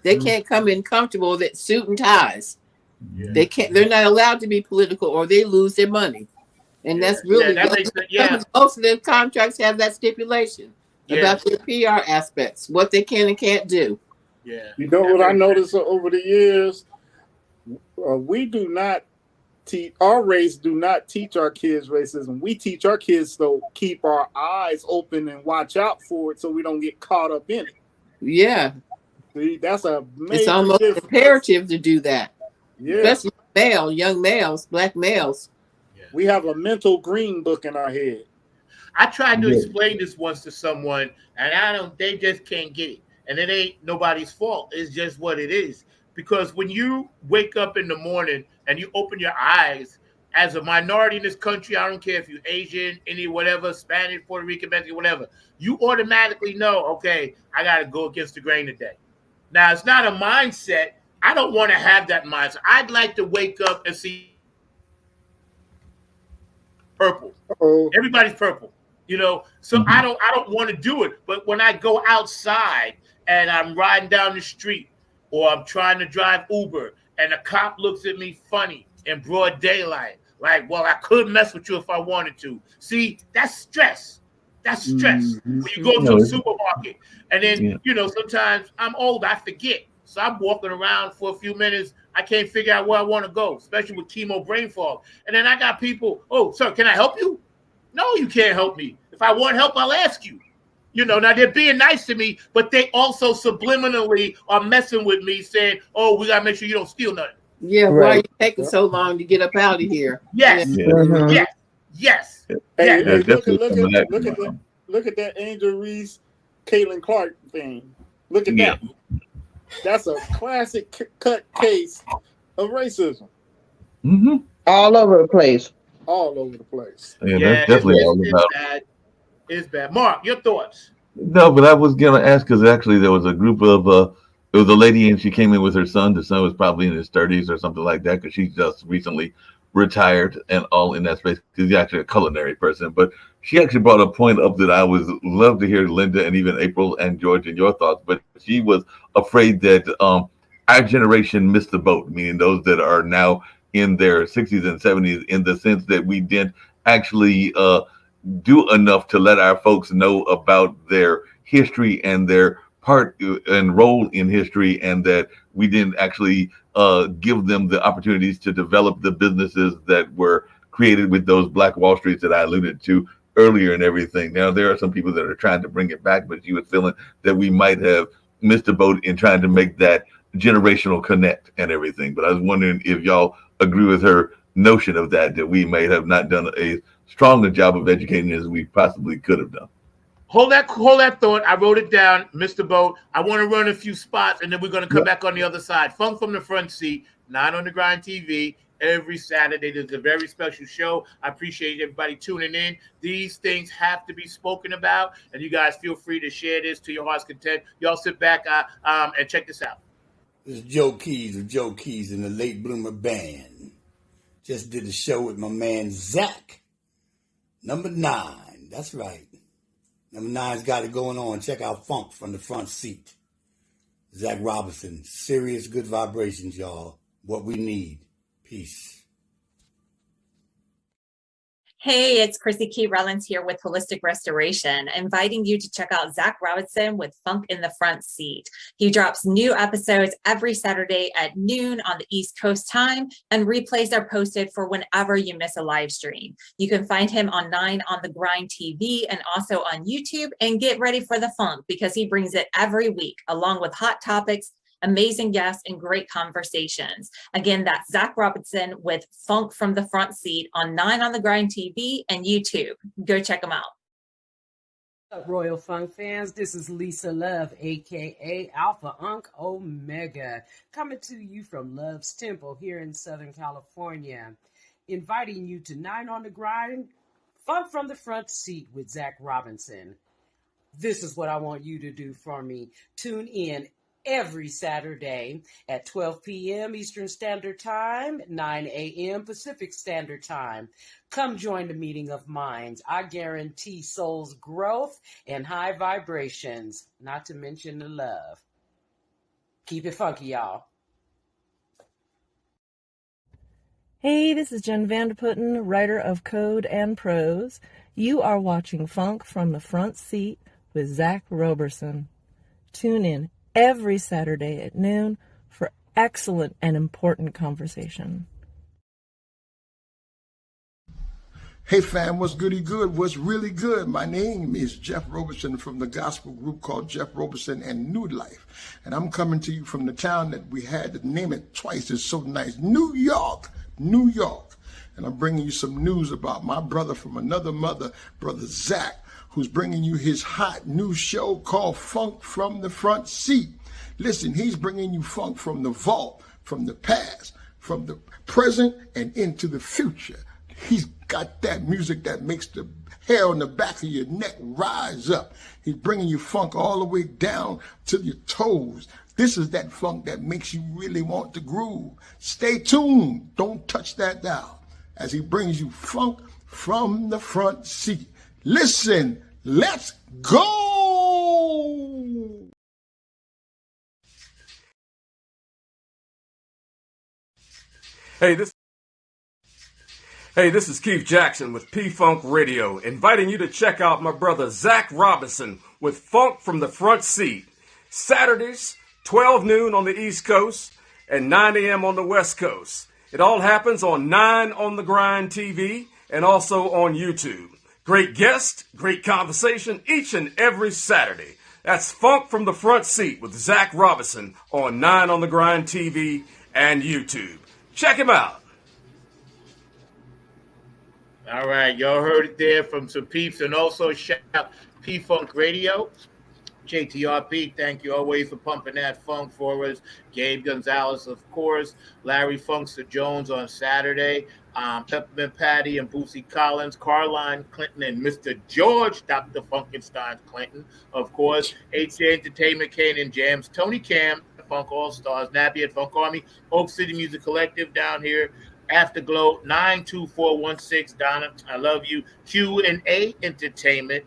They can't come in comfortable with suit and ties. Yeah. They can't. They're not allowed to be political, or they lose their money. And that's really that makes sense. most of their contracts have that stipulation about their PR aspects, what they can and can't do. Yeah. You know what I noticed over the years? We do not teach our race. Do not teach our kids racism. We teach our kids to keep our eyes open and watch out for it, so we don't get caught up in it. Yeah, See, that's a major it's almost difference. imperative to do that. Yeah, Especially young males, black males. we have a mental green book in our head. I tried to explain this once to someone, and they just can't get it. And it ain't nobody's fault. It's just what it is. Because when you wake up in the morning and you open your eyes as a minority in this country, I don't care if you're Asian, any whatever, Spanish, Puerto Rican, Mexican, whatever, you automatically know, okay, I got to go against the grain today. Now, it's not a mindset. I don't want to have that mindset. I'd like to wake up and see purple. Uh-oh. Everybody's purple, So I don't want to do it. But when I go outside and I'm riding down the street or I'm trying to drive Uber and a cop looks at me funny in broad daylight, like, well, I could mess with you if I wanted to. See, that's stress. That's stress. When you go to a supermarket and then, sometimes I'm old, I forget. So I'm walking around for a few minutes. I can't figure out where I want to go, especially with chemo brain fog. And then I got people, oh, sir, can I help you? No, you can't help me. If I want help, I'll ask you. Now they're being nice to me, but they also subliminally are messing with me saying, oh, we got to make sure you don't steal nothing. Yeah, why are you taking so long to get up out of here? Yes. Mhm. Yes. Hey, Yeah. look at that Angel Reese, Caitlin Clark thing. Look at Yeah. that. That's a classic cut case of racism. Mm-hmm. All over the place. all over the place. Yeah, Yeah, that's definitely all it's about. bad. It's bad. Mark, your thoughts? No, but I was gonna ask because actually there was a group of there was a lady and she came in with her son. The son was probably in his 30s or something like that because she just recently retired and all in that space because he's actually a culinary person. But she actually brought a point up that I would love to hear Linda and even April and George and your thoughts. But she was afraid that our generation missed the boat, meaning those that are now in their 60s and 70s, in the sense that we didn't actually do enough to let our folks know about their history and their part and role in history, and that we didn't actually give them the opportunities to develop the businesses that were created with those Black Wall Streets that I alluded to earlier and everything. Now, there are some people that are trying to bring it back, but she was feeling that we might have missed the boat in trying to make that generational connect and everything. But I was wondering if y'all agree with her notion of that we may have not done a stronger job of educating as we possibly could have done. Hold that thought. I wrote it down, Mr. Boat. I want to run a few spots, and then we're going to come back on the other side. Funk from the Front Seat, 9 on the Grind TV, every Saturday. There's a very special show. I appreciate everybody tuning in. These things have to be spoken about, and you guys feel free to share this to your heart's content. Y'all sit back and check this out. This is Joe Keys of Joe Keys and the Late Bloomer Band. Just did a show with my man Zach. Number 9. That's right. Number 9's got it going on. Check out Funk from the Front Seat. Zach Robinson. Serious good vibrations, y'all. What we need. Peace. Hey, it's Chrissy Key Rollins here with Holistic Restoration, inviting you to check out Zach Robinson with Funk in the Front Seat. He drops new episodes every Saturday at noon on the East Coast time, and replays are posted for whenever you miss a live stream. You can find him on 9 on the Grind TV and also on YouTube, and get ready for the funk because he brings it every week, along with hot topics, amazing guests, and great conversations. Again, that's Zach Robinson with Funk from the Front Seat on 9 on the Grind TV and YouTube. Go check them out. What's up, Royal Funk fans? This is Lisa Love, aka Alpha Unk Omega, coming to you from Love's Temple here in Southern California, inviting you to 9 on the Grind, Funk from the Front Seat with Zach Robinson. This is what I want you to do for me. Tune in every Saturday at 12 p.m. Eastern Standard Time, 9 a.m. Pacific Standard Time. Come join the meeting of minds. I guarantee soul's growth and high vibrations, not to mention the love. Keep it funky, y'all. Hey, this is Jen Vanderputten, writer of Code and Prose. You are watching Funk from the Front Seat with Zach Roberson. Tune in every Saturday at noon for excellent and important conversation. Hey fam, what's goody good? What's really good? My name is Jeff Roberson from the gospel group called Jeff Roberson and New Life. And I'm coming to you from the town that we had to name it twice. It's so nice. New York, New York. And I'm bringing you some news about my brother from another mother, Brother Zach, who's bringing you his hot new show called Funk from the Front Seat. Listen, he's bringing you funk from the vault, from the past, from the present, and into the future. He's got that music that makes the hair on the back of your neck rise up. He's bringing you funk all the way down to your toes. This is that funk that makes you really want to groove. Stay tuned. Don't touch that dial as he brings you funk from the front seat. Listen, let's go. Hey, this is Keith Jackson with P-Funk Radio, inviting you to check out my brother Zach Robinson with Funk from the Front Seat. Saturdays, 12 noon on the East Coast and 9 a.m. on the West Coast. It all happens on 9 on the Grind TV and also on YouTube. Great guest, great conversation each and every Saturday. That's Funk from the Front Seat with Zach Robinson on 9 on the Grind TV and YouTube. Check him out. All right, y'all heard it there from some peeps, and also shout out P-Funk Radio. JTRP, thank you always for pumping that funk for us. Gabe Gonzalez, of course. Larry Funkster Jones on Saturday. Peppermint Patty and Boosie Collins. Carline Clinton and Mr. George, Dr. Funkenstein Clinton, of course. HJ Entertainment, Kane and Jams. Tony Cam, Funk All Stars. Nappy at Funk Army. Oak City Music Collective down here. Afterglow 92416. Donna, I love you. Q&A Entertainment.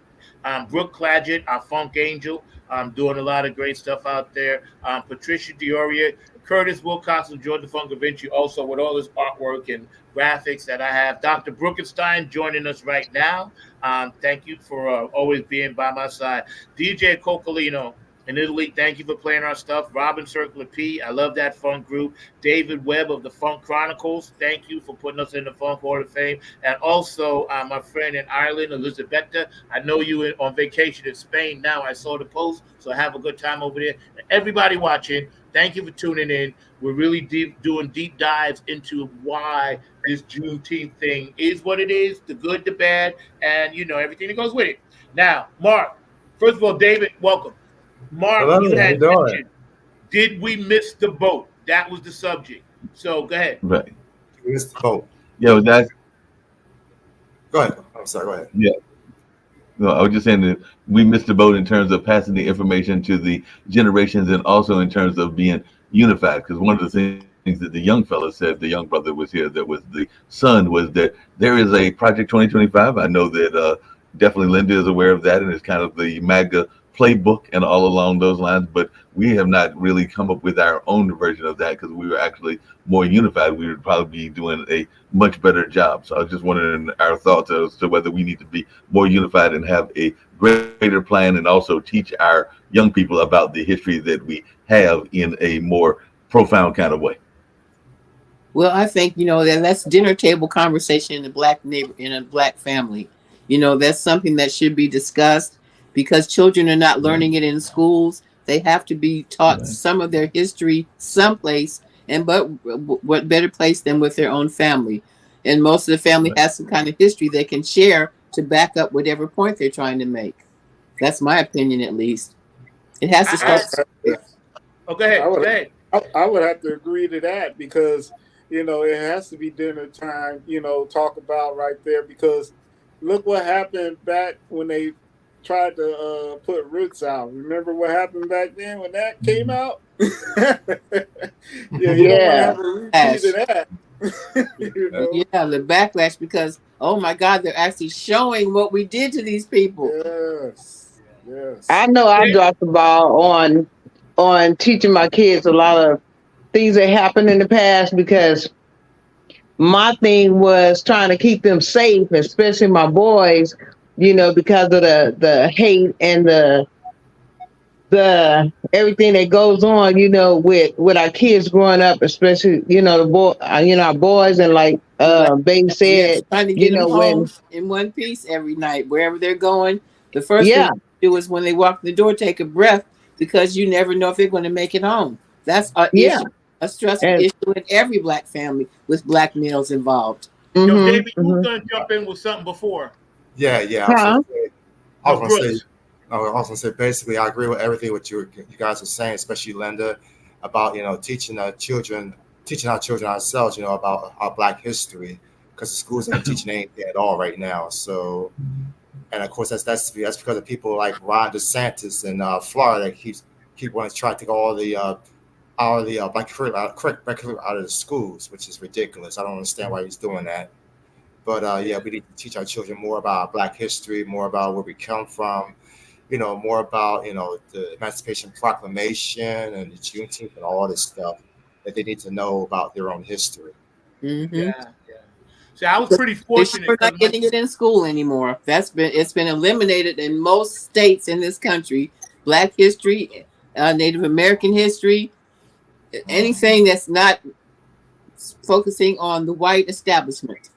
Brooke Clagett, our Funk Angel, doing a lot of great stuff out there. Patricia Dioria, Curtis Wilcox of Jordan Funk Vinci, also with all his artwork and graphics that I have. Dr. Brookenstein joining us right now. Thank you for always being by my side. DJ Coccolino in Italy, thank you for playing our stuff. Robin Circular P, I love that funk group. David Webb of the Funk Chronicles, thank you for putting us in the Funk Hall of Fame. And also my friend in Ireland, Elizabetta, I know you on vacation in Spain now. I saw the post, so have a good time over there. Everybody watching, thank you for tuning in. We're really doing deep dives into why this Juneteenth thing is what it is, the good, the bad, and, you know, everything that goes with it. Now, Mark, first of all, David, welcome. Mark, Hello, you how had you doing? mentioned, did we miss the boat? That was the subject. So go ahead. Right. We missed the boat. Yeah, that's Go ahead. I'm sorry. Go ahead. yeah. No, I was just saying that we missed the boat in terms of passing the information to the generations, and also in terms of being unified. Because one of the things that the young fella said, the young brother was here, that was the son, was that there is a Project 2025. I know that definitely Linda is aware of that, and it's kind of the MAGA playbook and all along those lines, but we have not really come up with our own version of that, because we were actually more unified. We would probably be doing a much better job. So I was just wondering our thoughts as to whether we need to be more unified and have a greater plan, and also teach our young people about the history that we have in a more profound kind of way. Well, I think, you know, that's dinner table conversation in a black family. You know, that's something that should be discussed, because children are not learning it in schools. They have to be taught some of their history someplace, and but what better place than with their own family? And most of the family has some kind of history they can share to back up whatever point they're trying to make. That's my opinion, at least. It has to start. Oh, go ahead. Go ahead. I would have to agree to that, because, you know, it has to be dinner time, you know, talk about right there, because look what happened back when they tried to put Roots out. Remember what happened back then when that came out? You don't have a repeat of that. You know? Yeah, the backlash, because, oh my God, they're actually showing what we did to these people. Yes. I know I dropped the ball on teaching my kids a lot of things that happened in the past, because my thing was trying to keep them safe, especially my boys, you know, because of the hate and the everything that goes on, you know, with our kids growing up, especially, you know, our boys, and like Babe said, trying to get them home in one piece every night, wherever they're going. The first thing to do is when they walk in the door, take a breath, because you never know if they're going to make it home. That's issue, a stressful issue in every black family with black males involved. Yo, David, who's going to jump in with something before? Yeah. I was gonna say basically I agree with everything what you guys are saying, especially Linda, about, you know, teaching our children ourselves, you know, about our Black history, because the schools aren't teaching anything at all right now. So, and of course that's because of people like Ron DeSantis in Florida that keep wanting to try to take all the Black curriculum out of the schools, which is ridiculous. I don't understand why he's doing that. But we need to teach our children more about Black history, more about where we come from, you know, more about, you know, the Emancipation Proclamation and the Juneteenth and all this stuff that they need to know about their own history. Yeah. See, I was pretty fortunate. We're not getting it in school anymore. It's been eliminated in most states in this country. Black history, Native American history, anything that's not focusing on the white establishment.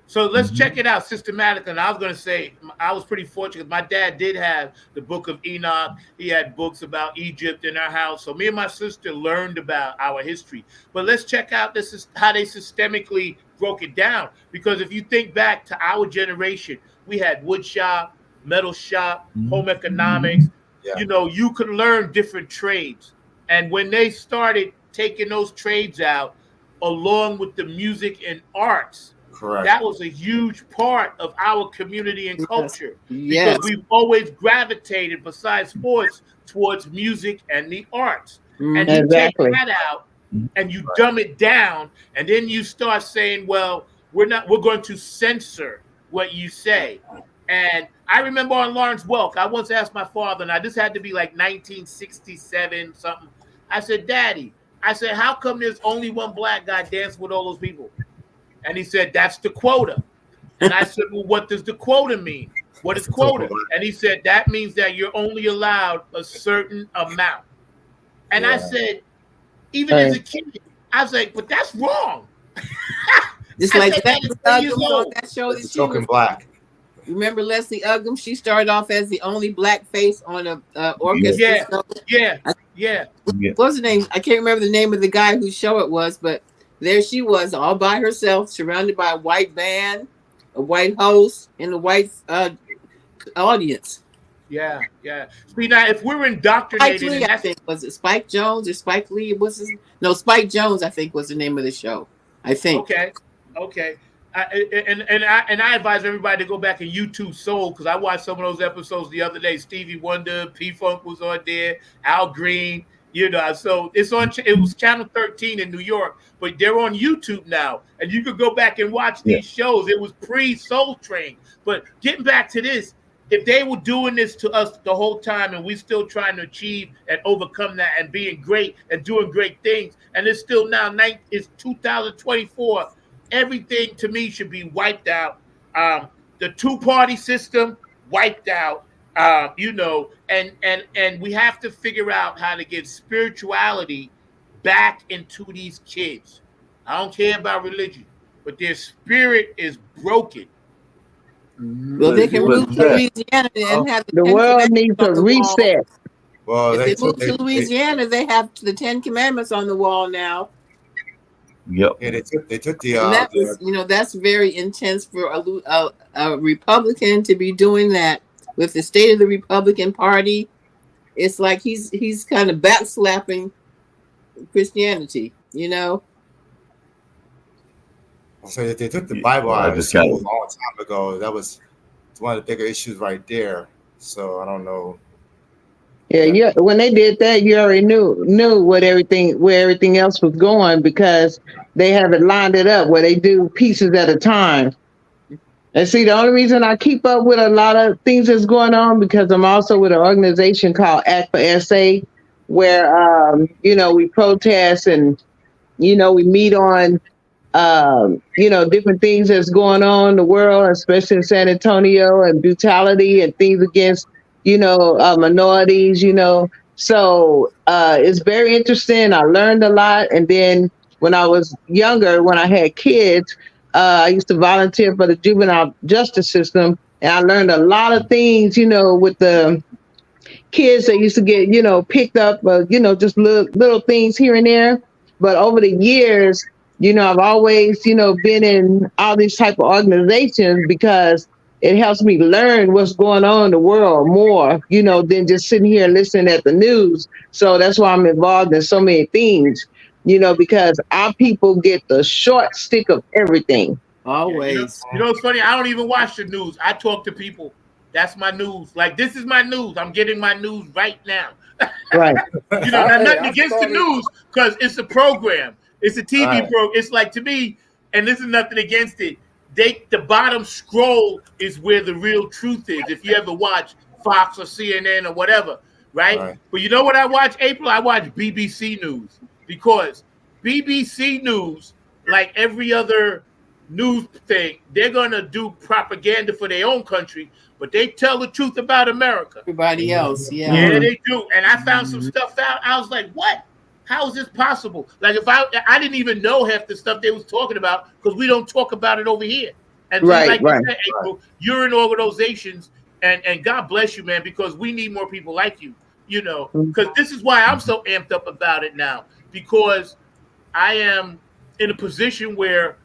So let's check it out systematically. And I was going to say, I was pretty fortunate. My dad did have the Book of Enoch. He had books about Egypt in our house. So me and my sister learned about our history. But let's check out this is how they systemically broke it down. Because if you think back to our generation, we had wood shop, metal shop, home economics, Yeah. you know, you could learn different trades. And when they started taking those trades out, along with the music and arts, Correct. that was a huge part of our community and culture. Yes. Because we've always gravitated, besides sports, towards music and the arts. And you Exactly. take that out and you dumb it down, and then you start saying, well, we're going to censor what you say. And I remember on Lawrence Welk, I once asked my father, now this had to be like 1967 something. I said, Daddy, I said, how come there's only one black guy dancing with all those people? And he said, that's the quota. And I said, well, what does the quota mean? What is quota? And he said, that means that you're only allowed a certain amount. And I said, even as a kid, I was like, but that's wrong. Just I like said, Leslie that is 3 years Uggams on old. that show that she Token was black. Remember Leslie Uggams? She started off as the only black face on a orchestra Yeah, show. yeah. What's the name? I can't remember the name of the guy whose show it was, but there she was, all by herself, surrounded by a white band, a white host, and a white audience. Yeah. See, now, if we're indoctrinated, Spike Lee, I think, was it Spike Jones or Spike Lee? No, Spike Jones, I think, was the name of the show. I think. Okay. I advise everybody to go back and YouTube Soul, because I watched some of those episodes the other day. Stevie Wonder, P-Funk was on there, Al Green, you know. So it's on. It was Channel 13 in New York, but they're on YouTube now, and you could go back and watch these shows. It was pre-Soul Train. But getting back to this, if they were doing this to us the whole time, and we still trying to achieve and overcome that and being great and doing great things, and it's still now it's 2024. Everything to me should be wiped out. The two-party system wiped out. You know, and we have to figure out how to get spirituality back into these kids. I don't care about religion, but their spirit is broken. Well, they can move to Louisiana and have the Ten world Commandments needs on a the wall. reset. Well, If they move to Louisiana, they have the 10 Commandments on the wall now. Yep. Yeah, they took the. And that was, you know, that's very intense for a Republican to be doing that with the state of the Republican Party. It's like he's kind of backslapping Christianity, you know. So they took the Bible out of school a long time ago. That was one of the bigger issues right there. So I don't know. Yeah. When they did that, you already knew where everything else was going, because they have it lined it up where they do pieces at a time. And see, the only reason I keep up with a lot of things that's going on, because I'm also with an organization called Act for SA, where you know, we protest and, you know, we meet on you know, different things that's going on in the world, especially in San Antonio, and brutality and things against, you know, minorities, you know. So it's very interesting. I learned a lot. And then when I was younger, when I had kids, I used to volunteer for the juvenile justice system. And I learned a lot of things, you know, with the kids that used to get, you know, picked up, you know, just little things here and there. But over the years, you know, I've always, you know, been in all these type of organizations, because it helps me learn what's going on in the world more, you know, than just sitting here listening at the news. So that's why I'm involved in so many things, you know, because our people get the short stick of everything. Always. You know what's funny? I don't even watch the news. I talk to people. That's my news. Like, this is my news. I'm getting my news right now. Right. You know, nothing against the news, because it's a program. It's a TV program. It's like, to me, and this is nothing against it, the bottom scroll is where the real truth is. If you ever watch Fox or CNN or whatever, right? But you know what I watch, April? I watch BBC News, because BBC News, like every other news thing, they're going to do propaganda for their own country, but they tell the truth about America. Everybody else, yeah. Yeah, they do. And I found some stuff out. I was like, what? How is this possible? Like, if I didn't even know half the stuff they was talking about, because we don't talk about it over here. And Right, like right. you said, April, you're in organizations, and God bless you, man, because we need more people like you, you know, because this is why I'm so amped up about it now, because I am in a position where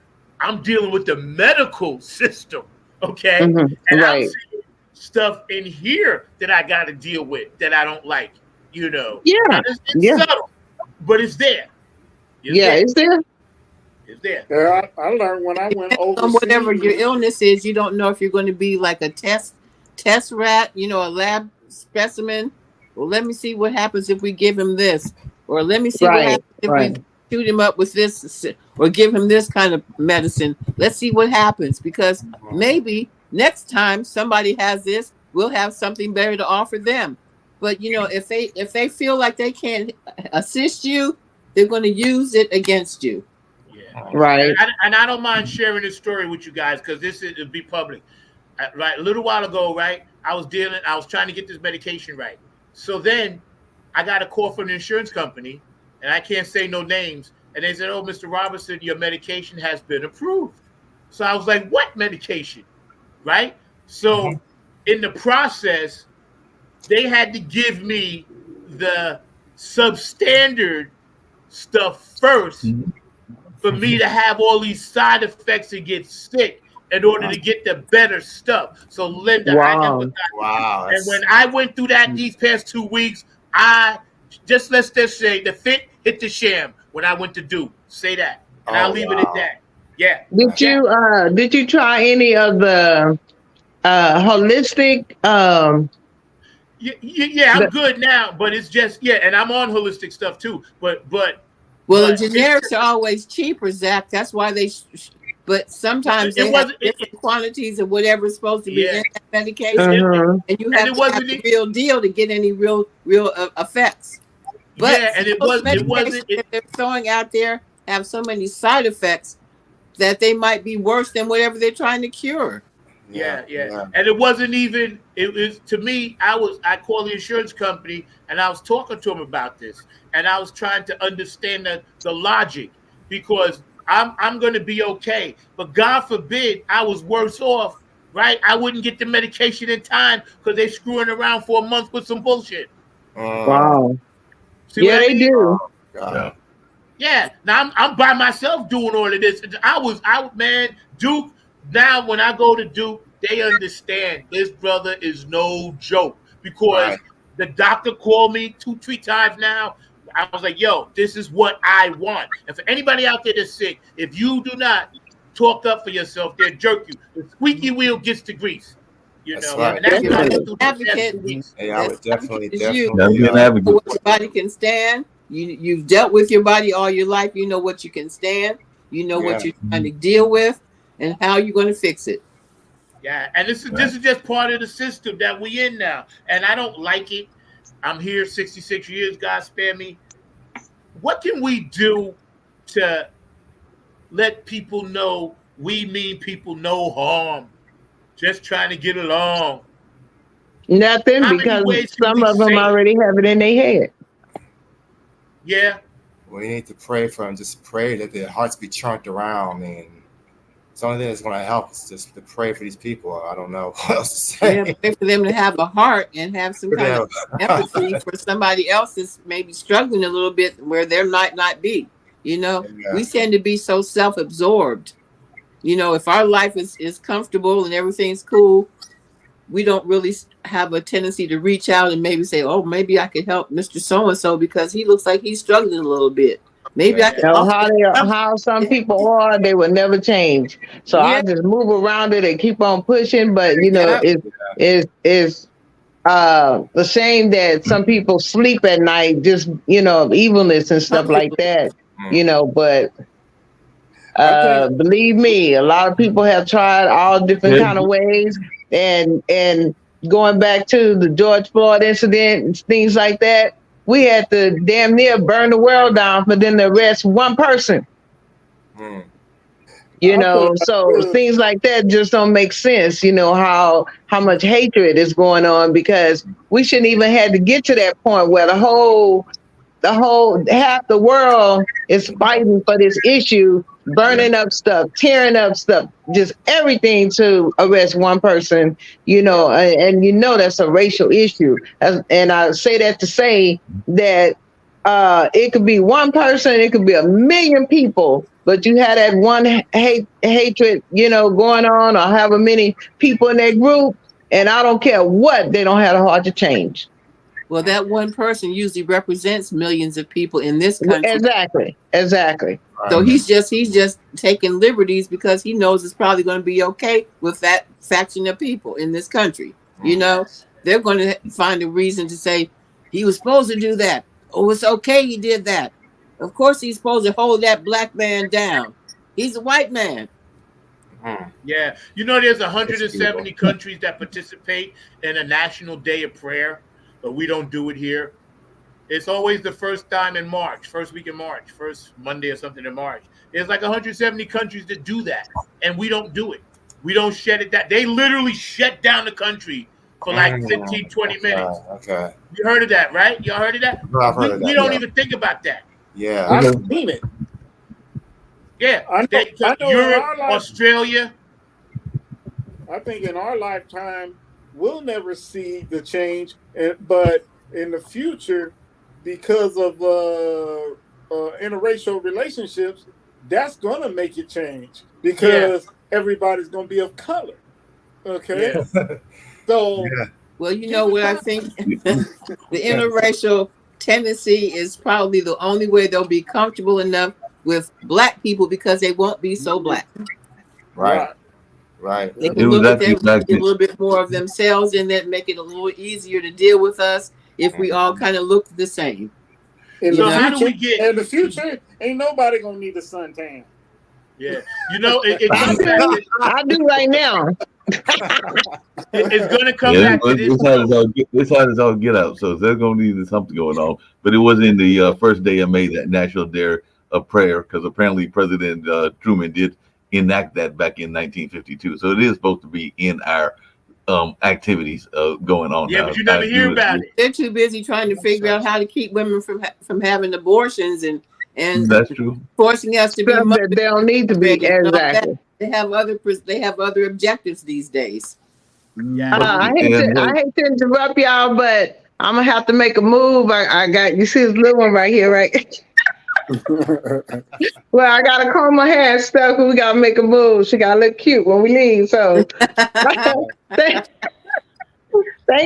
I'm dealing with the medical system, okay? Mhm, And I'm right. seeing stuff in here that I got to deal with that I don't like. You know, Yeah, it's subtle, but it's there. it's there. It's there. Yeah, I learned when I went overseas. Whatever your illness is, you don't know if you're going to be like a test rat, you know, a lab specimen. Well, let me see what happens if we give him this, or let me see what happens if we shoot him up with this, or give him this kind of medicine. Let's see what happens, because maybe next time somebody has this, we'll have something better to offer them. But you know, if they feel like they can't assist you, they're going to use it against you. Yeah. Right. And I don't mind sharing this story with you guys because it'll be public. Right. A little while ago, right, I was trying to get this medication right. So then I got a call from the insurance company, and I can't say no names. And they said, "Oh, Mr. Robertson, your medication has been approved." So I was like, "What medication?" Right. So in the process, they had to give me the substandard stuff first for me to have all these side effects and get sick in order to get the better stuff. So Linda, I empathize. Wow. And when I went through that these past 2 weeks, let's just say the fit hit the sham when I went to do. Say that. And I'll leave it at that. Yeah. Did you try any of the holistic Yeah, I'm good now, but it's just and I'm on holistic stuff too. But the generics are always cheaper, Zach. That's why but sometimes they have different quantities of whatever's supposed to be in that medication, and you have to have the real deal to get any real effects. But it wasn't that they're throwing out there have so many side effects that they might be worse than whatever they're trying to cure. Yeah. And it wasn't even, it was, to me, I called the insurance company and I was talking to them about this, and I was trying to understand the logic, because I'm going to be okay, but God forbid I was worse off, right? I wouldn't get the medication in time because they're screwing around for a month with some bullshit. Wow. See what I they mean? do. Yeah. Now I'm by myself doing all of this. Duke. Now when I go to Duke, they understand this brother is no joke, because the doctor called me 2-3 times now. I was like, yo, this is what I want. And for anybody out there that's sick, if you do not talk up for yourself, they'll jerk you. The squeaky wheel gets the grease. You know, right. and that's what I went through. Hey, I would definitely. What your body can stand. You've dealt with your body all your life. You know what you can stand. You know what you're trying to deal with, and how you're going to fix it. Yeah, and this is just part of the system that we in now, and I don't like it. I'm here 66 years. God spare me. What can we do to let people know we mean people no harm? Just trying to get along. Nothing, because some of them already have it in their head. Yeah. We need to pray for them. Just pray that their hearts be turned around. I mean, it's the only thing that's going to help is just to pray for these people. I don't know what else to say. Yeah, pray for them to have a heart and have some kind of empathy for somebody else that's maybe struggling a little bit where there might not be. You know, we tend to be so self-absorbed. You know, if our life is comfortable and everything's cool, we don't really have a tendency to reach out and maybe say, oh, maybe I could help Mr. So-and-so because he looks like he's struggling a little bit. Maybe I can. How some people are, they will never change. So I just move around it and keep on pushing. But you know, it's a shame that some people sleep at night, just of evilness and stuff like that. You know, but believe me, a lot of people have tried all different kind of ways, and going back to the George Floyd incident and things like that. We had to damn near burn the world down for them to arrest one person. You know, so things like that just don't make sense. You know, how much hatred is going on, because we shouldn't even have to get to that point where the whole half the world is fighting for this issue, burning up stuff, tearing up stuff, just everything to arrest one person, and that's a racial issue. And I say that to say that it could be one person, it could be a million people, but you have that one hatred, going on, or however many people in that group, And I don't care what, they don't have a heart to change. Well, that one person usually represents millions of people in this country. Exactly. So he's just taking liberties because he knows it's probably going to be okay with that faction of people in this country. You know, they're going to find a reason to say he was supposed to do that. Oh, it's okay he did that. Of course he's supposed to hold that black man down. He's a white man. Yeah. You know, there's 170 countries that participate in a National Day of Prayer, but we don't do it here. It's always the first time in March, first week in March, first Monday or something in March. There's like 170 countries that do that, and we don't do it. We don't shut it down. They literally shut down the country for like 15, 20 minutes. Okay. You heard of that, right? Y'all heard of that? No, I've heard of that, We don't yeah. even think about that. Yeah. I've seen it. Yeah. I know in Europe, our life- Australia. I think in our lifetime, we'll never see the change, but in the future, because of interracial relationships, that's going to make it change because everybody's going to be of color. Okay? So, well, you know what I think? The interracial tendency is probably the only way they'll be comfortable enough with black people because they won't be so black. Right. They can look at them, a little bit more of themselves, and that make it a little easier to deal with us if we all kind of look the same. In You the know? future, in the future, ain't nobody going to need a suntan. Yeah. You know, it comes back to, I do right now. it's going to come Yeah, back to this. this side is all get out. So there's going to need something going on. But it was in the first day of May, that National Day of Prayer, because apparently President Truman did enact that back in 1952. So it is supposed to be in our activities going on. Yeah, now. but you never hear about it. They're too busy trying to figure out how to keep women from having abortions and That's true. forcing us to be Stuff that they don't need to be. Exactly. They have other objectives these days. I hate to interrupt y'all, but I'm gonna have to make a move. I got, you see this little one right here, right? Well, I gotta comb my hair and stuff, because we gotta make a move. She gotta look cute when we leave. So thanks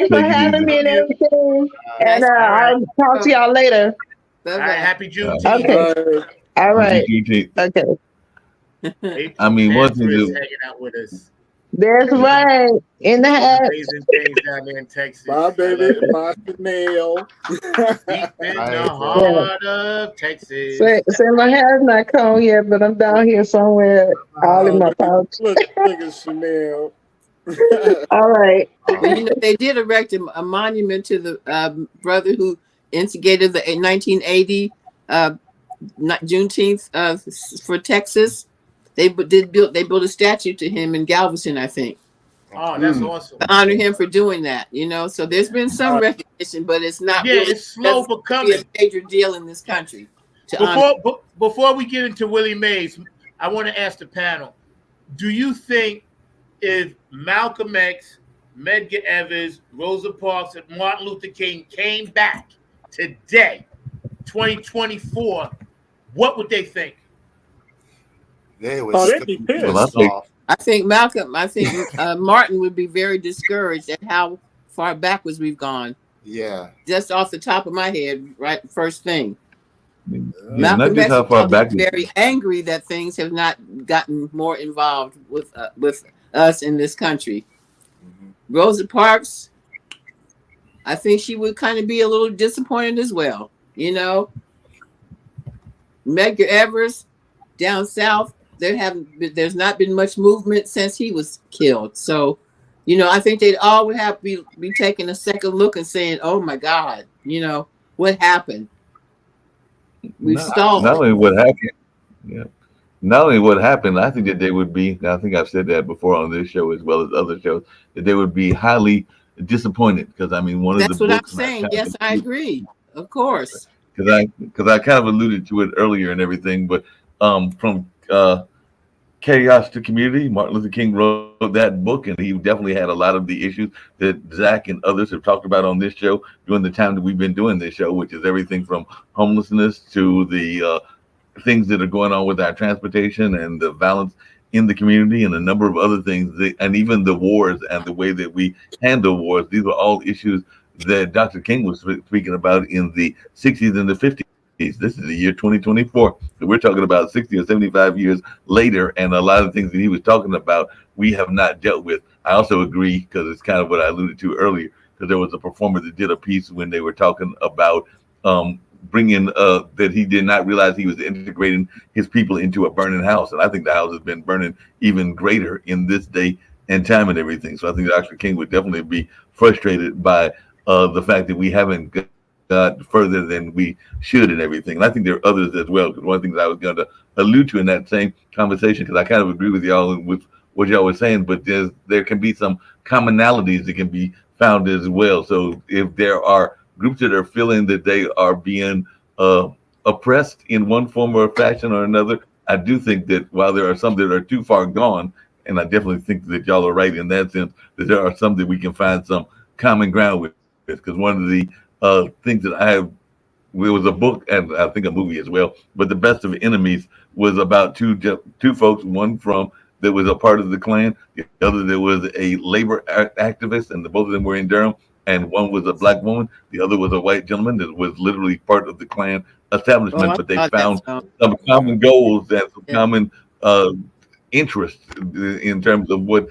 for having me and everything. And I'll talk to y'all later. All right, happy Juneteenth. Okay. All right. Okay. I mean, one thing is to hanging out with us. That's right. In the hat. Amazing things down there in Texas. My baby, my Chanel. Deep in the heart of Texas. Say my hair's not combed yet, but I'm down here somewhere, all in my pouch. Look at Chanel. All right. You know, they did erect a monument to the brother who instigated the 1980 Juneteenth for Texas. They built a statue to him in Galveston, I think. Oh, that's awesome. To honor him for doing that, you know. So there's been some recognition, but it's not. Yeah, really, it's slow but coming. A major deal in this country. Before we get into Willie Mays, I want to ask the panel: do you think if Malcolm X, Medgar Evers, Rosa Parks, and Martin Luther King came back today, 2024, what would they think? They would they'd be pissed. I think Martin would be very discouraged at how far backwards we've gone. Yeah. Just off the top of my head, right, first thing. Not just how far back. Very angry that things have not gotten more involved with us in this country. Rosa Parks, I think she would kind of be a little disappointed as well. You know, Medgar Evers down south, there's not been much movement since he was killed. So, you know, I think they'd all would have to be taking a second look and saying, "Oh my God, you know, what happened? We've stalled." Not only what happened, not only what happened, I think that they would be. I think I've said that before on this show as well as other shows, that they would be highly disappointed, because I mean, That's what I'm saying. Yes, I agree. Of course. Because I kind of alluded to it earlier and everything, but from Chaos to Community, Martin Luther King wrote that book, and he definitely had a lot of the issues that Zach and others have talked about on this show during the time that we've been doing this show, which is everything from homelessness to the things that are going on with our transportation and the violence in the community and a number of other things, and even the wars and the way that we handle wars. These were all issues that Dr. King was speaking about in the 60s and the 50s. This is the year 2024. So we're talking about 60 or 75 years later, and a lot of things that he was talking about, we have not dealt with. I also agree, because it's kind of what I alluded to earlier, because there was a performer that did a piece when they were talking about bringing that he did not realize he was integrating his people into a burning house. And I think the house has been burning even greater in this day and time and everything. So I think Dr. King would definitely be frustrated by the fact that we haven't got further than we should and everything. And I think there are others as well, because one of the things I was going to allude to in that same conversation, because I kind of agree with y'all and with what y'all was saying, but there can be some commonalities that can be found as well. So if there are groups that are feeling that they are being oppressed in one form or fashion or another, I do think that while there are some that are too far gone, and I definitely think that y'all are right in that sense, that there are some that we can find some common ground with. Because one of the things that I have, it was a book and I think a movie as well, but The Best of Enemies was about two folks, one from that was a part of the Klan, the other that was a labor activist, and both of them were in Durham, and one was a black woman, the other was a white gentleman that was literally part of the Klan establishment, but they found some common goals and some common interests in terms of what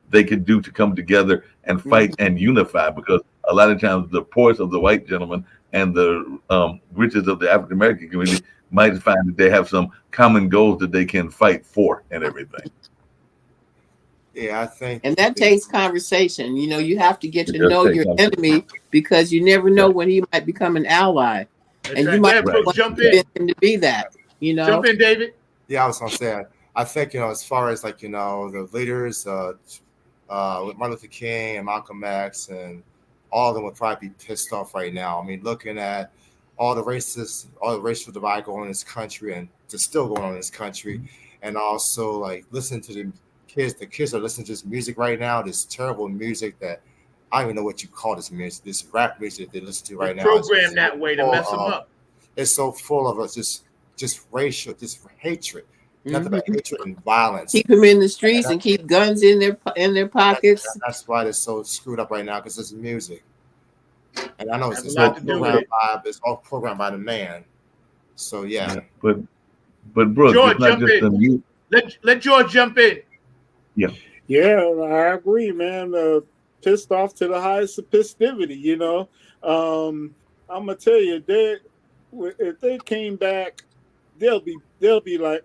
they could do to come together and fight and unify, because a lot of times the poorest of the white gentlemen and the richest of the African American community might find that they have some common goals that they can fight for and everything. Yeah, I think. And that takes conversation. You know, you have to get to know your enemy, because you never know when he might become an ally. That's and right. you might Brooke, jump in. him to be that, you know. Jump in, David. Yeah, I was gonna say, I think, as far as like, the leaders, with Martin Luther King and Malcolm X, and all of them would probably be pissed off right now. I mean, looking at all the racial divide going on in this country, and it's still going on in this country, and also like listening to the kids are listening to this music right now, this terrible music that I don't even know what you call this music, this rap music that they listen to right now. Programmed that way to mess them up. It's so full of us, just racial, just hatred. Nothing but hatred and violence. Keep them in the streets and keep guns in their pockets. That's why they're so screwed up right now, because it's music. And I know it's all programmed by the man. So yeah. But Brooke, George, it's not jump just in. Let George jump in. Yeah. Yeah, I agree, man. Pissed off to the highest festivity, I'm gonna tell you, if they came back, they'll be like,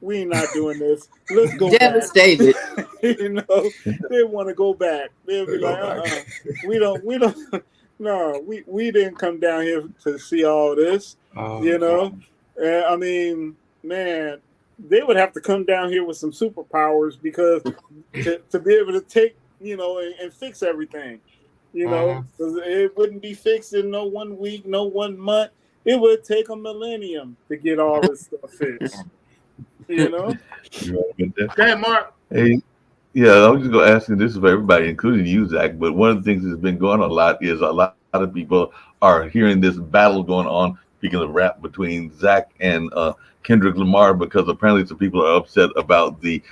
we ain't not doing this. Let's go devastated. Back. They want to go back. They'll be like, we don't. No, we didn't come down here to see all this. And I mean, man, they would have to come down here with some superpowers, because to be able to take, and fix everything, because it wouldn't be fixed in no 1 week, no 1 month. It would take a millennium to get all this stuff fixed. Go ahead, Mark. Hey, yeah, I was just going to ask you, this is for everybody, including you, Zach, but one of the things that's been going on a lot is a lot of people are hearing this battle going on, speaking of rap, between Zach and Kendrick Lamar, because apparently some people are upset about the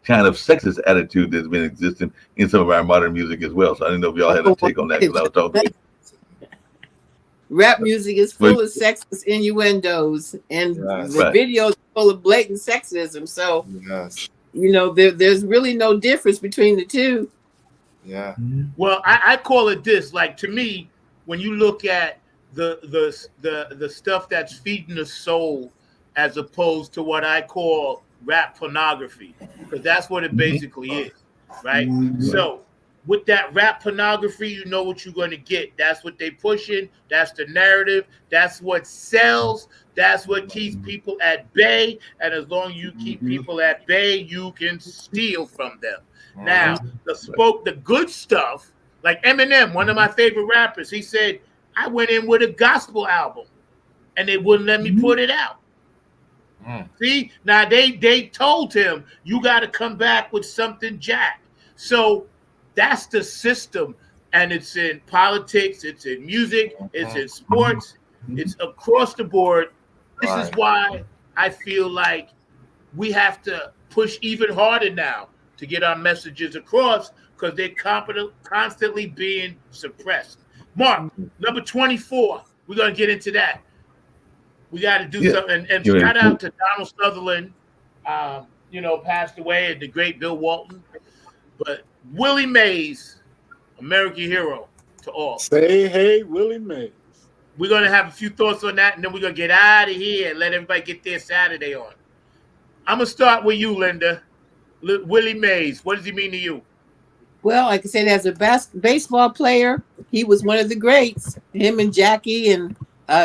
kind of sexist attitude that's been existing in some of our modern music as well. So I didn't know if y'all had a take on that, because I was talking to Rap music is full of sexist innuendos, and the videos are full of blatant sexism. So, there's really no difference between the two. Yeah. Well, I call it this. Like, to me, when you look at the stuff that's feeding the soul, as opposed to what I call rap pornography, because that's what it basically is, right? So with that rap pornography, you know what you're going to get. That's what they pushing. That's the narrative. That's what sells. That's what keeps people at bay. And as long as you keep people at bay, you can steal from them. Now, the good stuff, like Eminem, one of my favorite rappers, he said, I went in with a gospel album and they wouldn't let me put it out. See, now they told him, you got to come back with something jacked. So that's the system, and it's in politics, it's in music, it's in sports, it's across the board. This is why I feel like we have to push even harder now to get our messages across because they're constantly being suppressed. Mark, number 24, we're going to get into that. We got to do something. And shout out to Donald Sutherland, passed away, and the great Bill Walton. But Willie Mays, American hero to all. Say hey, Willie Mays. We're going to have a few thoughts on that, and then we're going to get out of here and let everybody get their Saturday on. I'm going to start with you, Linda. Willie Mays, what does he mean to you? Well, like I said, as a baseball player, he was one of the greats. Him and Jackie and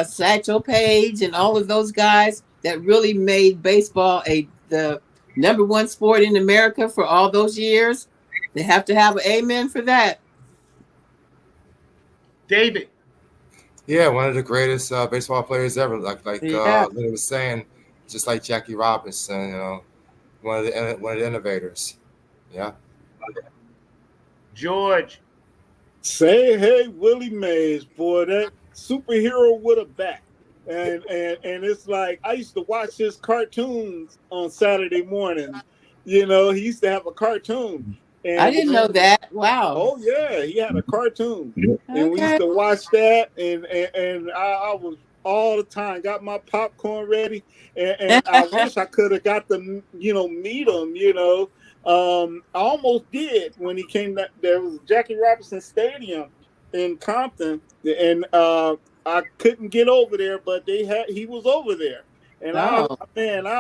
Satchel Paige and all of those guys that really made baseball the number one sport in America for all those years. They have to have an amen for that. David. Yeah, one of the greatest baseball players ever. Like Linda was saying, just like Jackie Robinson, one of the innovators. Yeah. George. Say hey, Willie Mays, boy, that superhero with a bat. And it's like I used to watch his cartoons on Saturday mornings. He used to have a cartoon. And I didn't know that. Wow. Oh yeah, he had a cartoon, and we used to watch that. And I was all the time got my popcorn ready, and I wish I could have got to meet him. I almost did when he came. There was Jackie Robinson Stadium in Compton, and I couldn't get over there, but he was over there, and I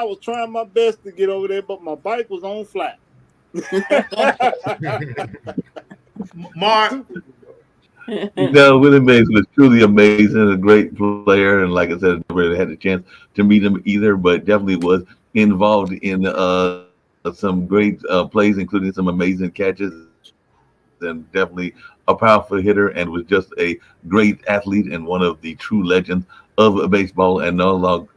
was trying my best to get over there, but my bike was on flat. Mark. Willie Mays was truly amazing, a great player, and like I said, I never really had a chance to meet him either, but definitely was involved in some great plays, including some amazing catches, and definitely a powerful hitter, and was just a great athlete and one of the true legends of baseball, and no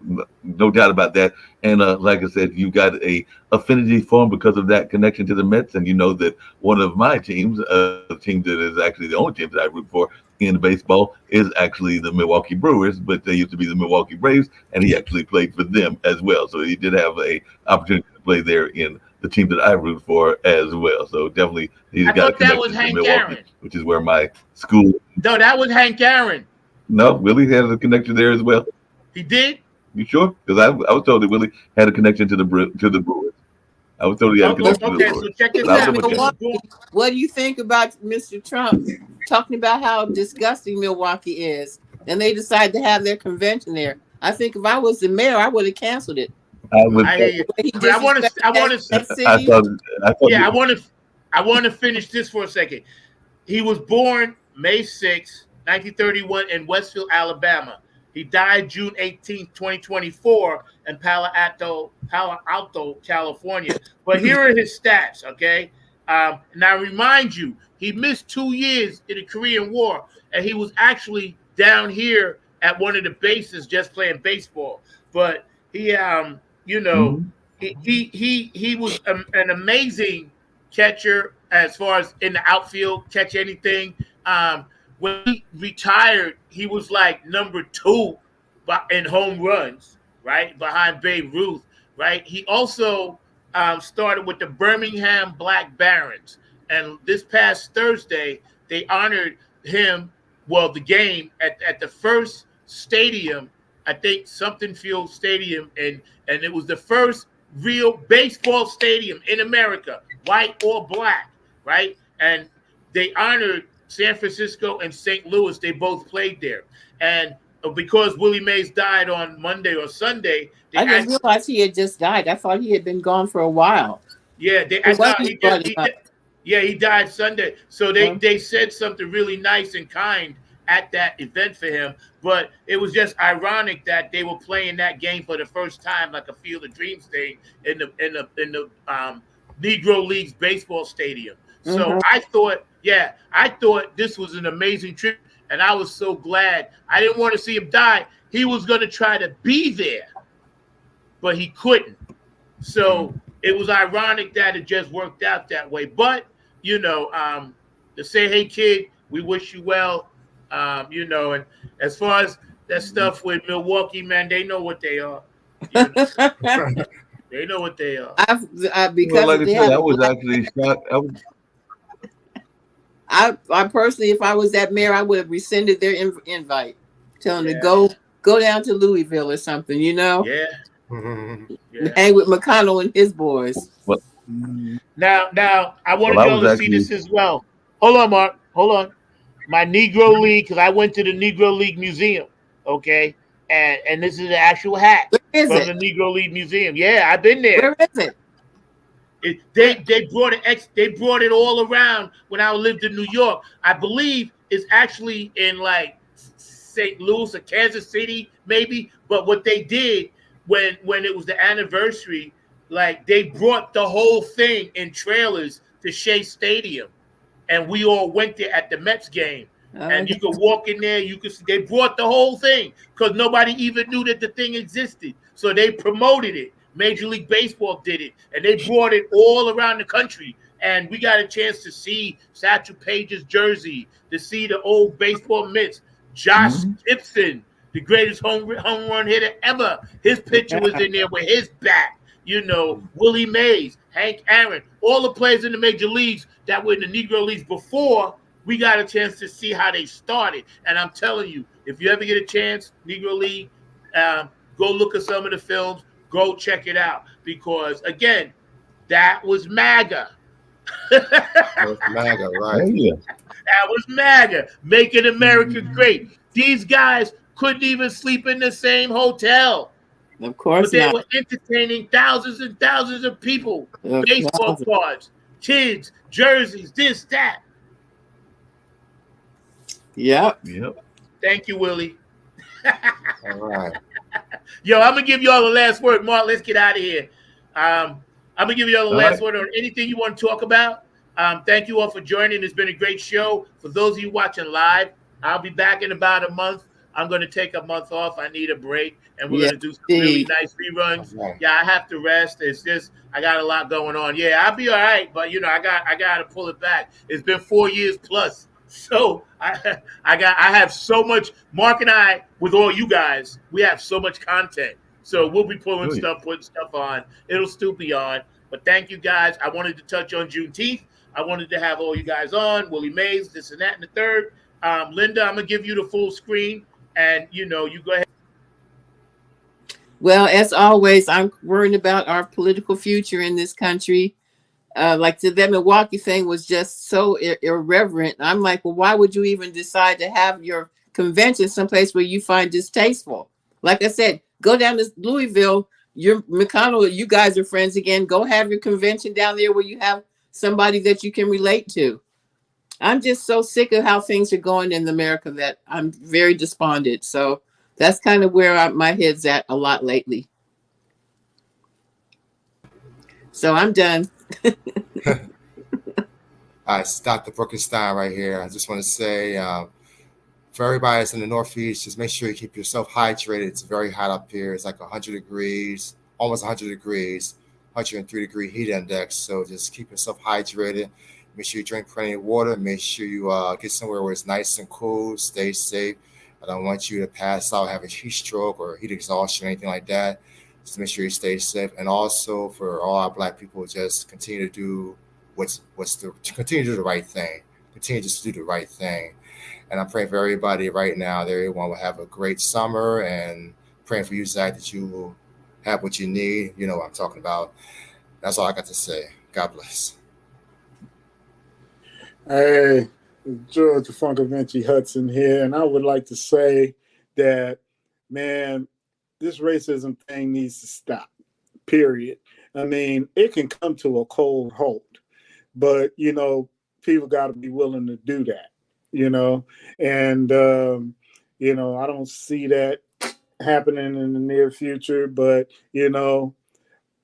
doubt about that. And like I said, you got a affinity for him because of that connection to the Mets, and you know that one of my teams, a team that is actually the only team that I root for in baseball, is actually the Milwaukee Brewers, but they used to be the Milwaukee Braves, and he actually played for them as well. So he did have a opportunity to play there in the team that I root for as well. So definitely he's got a connection to Milwaukee, Aaron. Which is where my school. No, that was Hank Aaron. No, Willie had a connection there as well. He did? You sure? Because I was told that Willie had a connection to the Brewers. I was told he had a connection to the Brewers. So check this out. Milwaukee, what do you think about Mr. Trump talking about how disgusting Milwaukee is? And they decided to have their convention there. I think if I was the mayor, I would have canceled it. I hear you. But I want to finish this for a second. He was born May 6, 1931 in Westfield, Alabama. He died June 18, 2024 in Palo Alto, California. But here are his stats, okay? And I remind you, he missed 2 years in the Korean War, and he was actually down here at one of the bases just playing baseball. But he, he was an amazing catcher as far as in the outfield, catch anything. When he retired, he was like number 2 in home runs, right, behind Babe Ruth, right? He also started with the Birmingham Black Barons, and this past Thursday they honored him. Well, the game at the first stadium, I think Something Field Stadium, and it was the first real baseball stadium in America, white or black, right? And they honored San Francisco and St. Louis. They both played there. And because Willie Mays died on Monday or Sunday, I didn't realize he had just died. I thought he had been gone for a while. Yeah, he died Sunday. So they said something really nice and kind at that event for him. But it was just ironic that they were playing that game for the first time, like a Field of Dreams thing in the Negro Leagues baseball stadium. So I thought this was an amazing trip, and I was so glad. I didn't want to see him die. He was going to try to be there, but he couldn't. So it was ironic that it just worked out that way. But, to say, hey, kid, we wish you well, and as far as that stuff with Milwaukee, man, they know what they are. They know what they are. Because Well, like I they said, have I was actually shocked. I personally, if I was that mayor, I would have rescinded their invite, telling them Yeah. to go down to Louisville or something, you know, Yeah. hang with McConnell and his boys. Well, Now, I wanted I y'all was to see this actually as well. Hold on, Mark. Hold on. My Negro League, because I went to the Negro League Museum, okay? And this is the actual hat Where is from it? the Negro League Museum. Yeah, I've been there. Where is it? They brought it all around when I lived in New York. I believe it's actually in like St. Louis or Kansas City, maybe. But what they did when it was the anniversary, like they brought the whole thing in trailers to Shea Stadium, and we all went there at the Mets game. And you could walk in there, you could see they brought the whole thing because nobody even knew that the thing existed. So they promoted it. Major League Baseball did it, and they brought it all around the country. And we got a chance to see Satchel Paige's jersey, to see the old baseball mitts. Josh Gibson, the greatest home run hitter ever. His picture was in there with his bat. You know, Willie Mays, Hank Aaron, all the players in the major leagues that were in the Negro Leagues before. We got a chance to see how they started. And I'm telling you, if you ever get a chance, Negro League, go look at some of the films. Go check it out. Because, again, that was MAGA. That was MAGA, right? Oh, yeah. That was MAGA. Making America great. These guys couldn't even sleep in the same hotel. Of course But they not. were entertaining thousands and thousands of people. Baseball cards, kids, jerseys, this, that. Yep. Thank you, Willie. All right. Yo, I'm gonna give y'all the last word. Mark, let's get out of here. I'm gonna give y'all the last word on anything you want to talk about. Thank you all for joining. It's been a great show. For those of you watching live, I'll be back in about a month. I'm gonna take a month off. I need a break, and we're gonna do some really nice reruns. Yeah, I have to rest. It's just I got a lot going on. Yeah, I'll be all right, but you know, I got to pull it back. It's been 4 years plus. So I have so much. Mark and I, with all you guys, we have so much content. So we'll be putting stuff on. It'll still be on. But thank you guys. I wanted to touch on Juneteenth. I wanted to have all you guys on. Willie Mays, this and that, and the third. Linda, I'm gonna give you the full screen, and you go ahead. Well, as always, I'm worrying about our political future in this country. Like that Milwaukee thing was just so irreverent. I'm like, well, why would you even decide to have your convention someplace where you find distasteful? Like I said, go down to Louisville. You're McConnell. You guys are friends again. Go have your convention down there where you have somebody that you can relate to. I'm just so sick of how things are going in America that I'm very despondent. So that's kind of where my head's at a lot lately. So I'm done. All right, it's Dr. Brookenstein right here. I just want to say for everybody that's in the Northeast, just make sure you keep yourself hydrated. It's very hot up here. It's like 100 degrees, almost 100 degrees, 103-degree heat index. So just keep yourself hydrated. Make sure you drink plenty of water. Make sure you get somewhere where it's nice and cool. Stay safe. I don't want you to pass out, have a heat stroke or heat exhaustion or anything like that. Just make sure you stay safe. And also for all our Black people, just continue to do continue to do the right thing. Continue just to do the right thing. And I'm praying for everybody right now that everyone will have a great summer, and praying for you, Zach, that you will have what you need. You know what I'm talking about. That's all I got to say. God bless. Hey, George Funkavinci Hudson here, and I would like to say that, man, this racism thing needs to stop, period. I mean, it can come to a cold halt, but, people got to be willing to do that, and, I don't see that happening in the near future, but,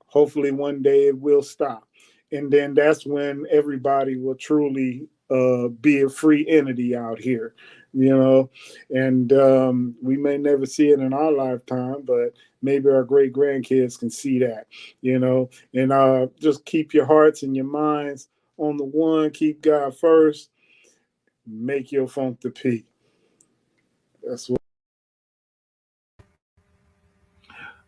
hopefully one day it will stop. And then that's when everybody will truly be a free entity out here, and we may never see it in our lifetime, but maybe our great grandkids can see that, and just keep your hearts and your minds on the one, keep God first, make your funk the P. That's what.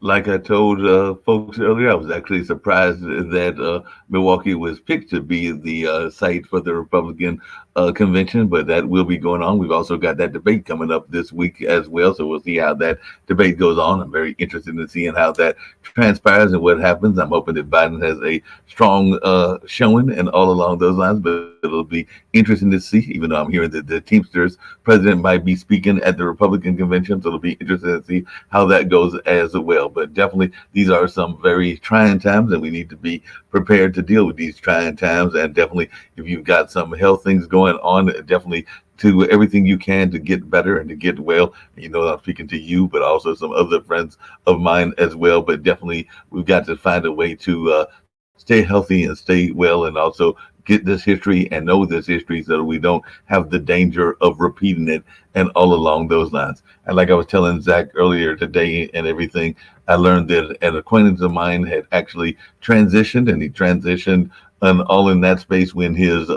like I told folks earlier, I was actually surprised that Milwaukee was picked to be the site for the Republican convention, but that will be going on. We've also got that debate coming up this week as well, so we'll see how that debate goes on. I'm very interested in seeing how that transpires and what happens. I'm hoping that Biden has a strong showing and all along those lines, but it'll be interesting to see, even though I'm hearing that the Teamsters president might be speaking at the Republican convention, so it'll be interesting to see how that goes as well. But definitely, these are some very trying times, and we need to be prepared to deal with these trying times. And definitely, if you've got some health things going on, definitely do everything you can to get better and to get well. You know, I'm speaking to you, but also some other friends of mine as well. But definitely, we've got to find a way to stay healthy and stay well, and also get this history and know this history so that we don't have the danger of repeating it and all along those lines. And like I was telling Zach earlier today and everything, I learned that an acquaintance of mine had actually transitioned, and he transitioned and all in that space when his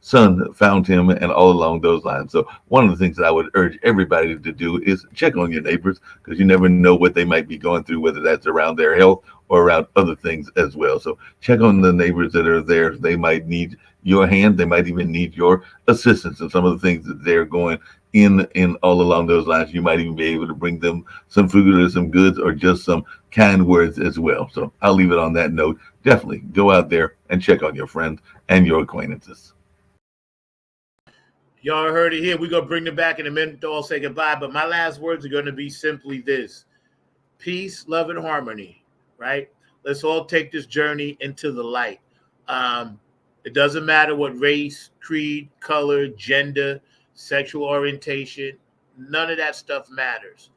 son found him and all along those lines. So one of the things that I would urge everybody to do is check on your neighbors, because you never know what they might be going through, whether that's around their health or around other things as well. So check on the neighbors that are there. They might need your hand. They might even need your assistance in some of the things that they're going in all along those lines. You might even be able to bring them some food or some goods or just some kind words as well. So I'll leave it on that note. Definitely go out there and check on your friends and your acquaintances. Y'all heard it here. We're going to bring them back in a minute to all say goodbye. But my last words are going to be simply this: peace, love, and harmony, right? Let's all take this journey into the light. It doesn't matter what race, creed, color, gender, sexual orientation. None of that stuff matters.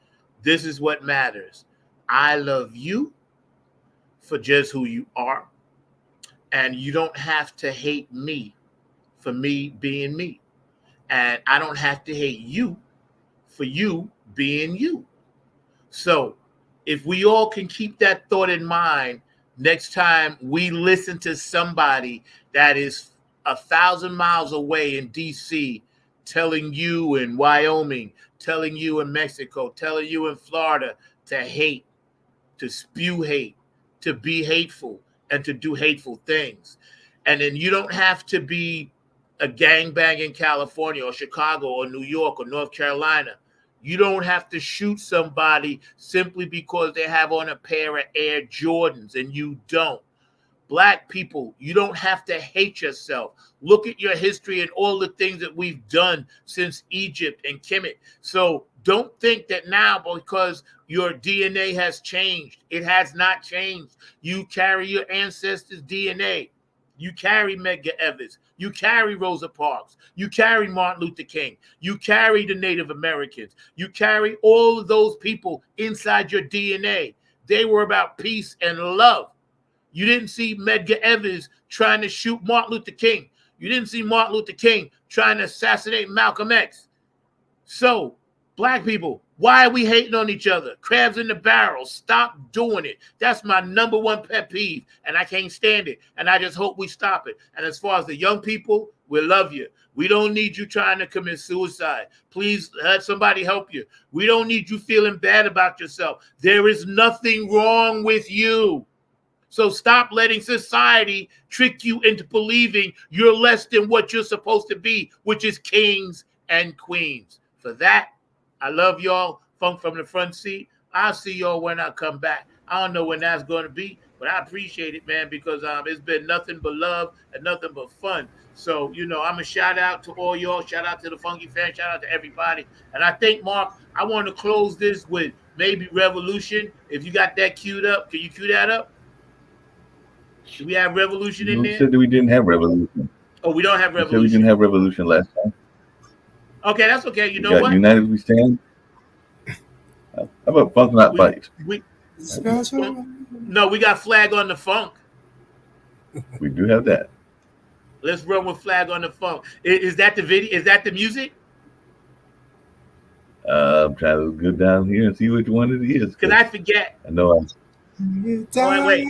This is what matters. I love you for just who you are. And you don't have to hate me for me being me. And I don't have to hate you for you being you. So if we all can keep that thought in mind, next time we listen to somebody that is 1,000 miles away in DC, telling you in Wyoming, telling you in Mexico, telling you in Florida to hate, to spew hate, to be hateful, and to do hateful things. And then you don't have to be a gangbang in California or Chicago or New York or North Carolina. You don't have to shoot somebody simply because they have on a pair of Air Jordans and you don't. Black people, you don't have to hate yourself. Look at your history and all the things that we've done since Egypt and Kemet. So don't think that now because your DNA has changed. It has not changed. You carry your ancestors' DNA. You carry Medgar Evers. You carry Rosa Parks. You carry Martin Luther King. You carry the Native Americans. You carry all of those people inside your DNA. They were about peace and love. You didn't see Medgar Evers trying to shoot Martin Luther King. You didn't see Martin Luther King trying to assassinate Malcolm X. So, black people, why are we hating on each other? Crabs in the barrel. Stop doing it. That's my number one pet peeve, and I can't stand it. And I just hope we stop it. And as far as the young people, we love you. We don't need you trying to commit suicide. Please let somebody help you. We don't need you feeling bad about yourself. There is nothing wrong with you. So stop letting society trick you into believing you're less than what you're supposed to be, which is kings and queens. For that, I love y'all. Funk from the front seat. I'll see y'all when I come back. I don't know when that's going to be, but I appreciate it, man, because it's been nothing but love and nothing but fun. So, I'm a shout out to all y'all. Shout out to the Funky fans. Shout out to everybody. And I think, Mark, I want to close this with maybe Revolution. If you got that queued up, can you cue that up? Do we have Revolution in there? You said that we didn't have Revolution. Oh, we don't have Revolution. We didn't have Revolution last time. Okay, that's okay. You know what? United We Stand. How about Funk Not Fight? No, we got Flag on the Funk. We do have that. Let's run with Flag on the Funk. Is that the video? Is that the music? I'm trying to go down here and see which one it is. Because I forget. I know I'm. Wait.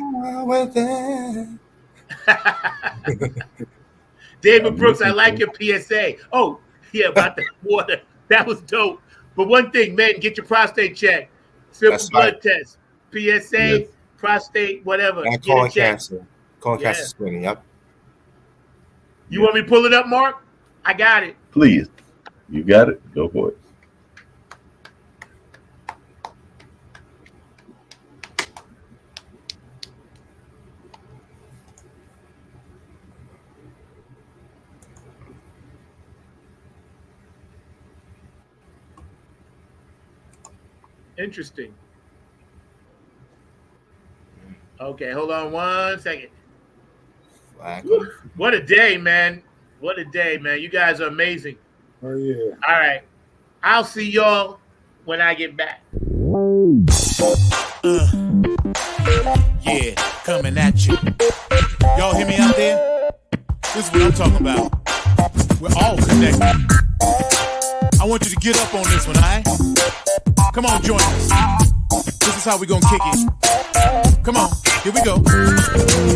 David Brooks, I like your PSA. Oh, yeah, about the water. That was dope. But one thing, man, get your prostate checked. Simple blood test. PSA, Yes. prostate, whatever. And Get colon it checked. cancer. Colon Yeah. cancer screening. Yep. You want me to pull it up, Mark? I got it. Please. You got it. Go for it. Interesting. Okay, hold on 1 second. Woo. What a day, man. What a day, man. You guys are amazing. Oh, yeah. All right. I'll see y'all when I get back. Yeah, coming at you. Y'all hear me out there? This is what I'm talking about. We're all connected. I want you to get up on this one, all right? Come on, join us. This is how we gonna kick it. Come on, here we go.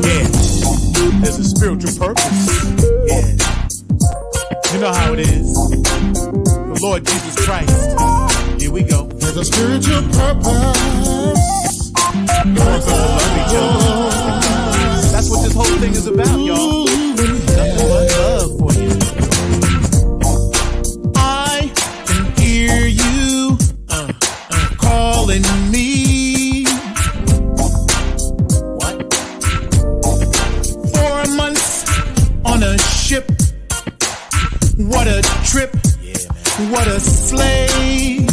Yeah, there's a spiritual purpose. Yeah, you know how it is. The Lord Jesus Christ. Here we go. There's a spiritual purpose. He wants us to love each other. That's what this whole thing is about, y'all. Nothing but love for you. I can hear you calling me. What? 4 months on a ship. What a trip. What a slave.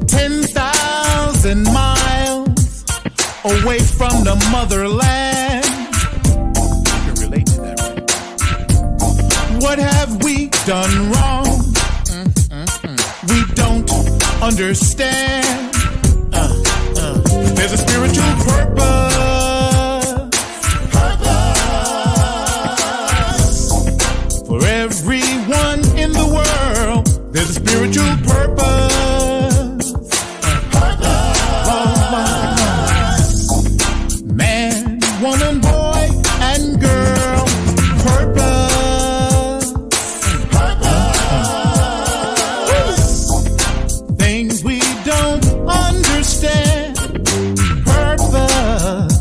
10,000 miles away from the motherland. You can relate to that, right? What have we done wrong? We don't understand. There's a spiritual purpose. For everyone in the world, there's a spiritual purpose. Man, woman, boy, and girl, purpose. Things we don't understand, purpose.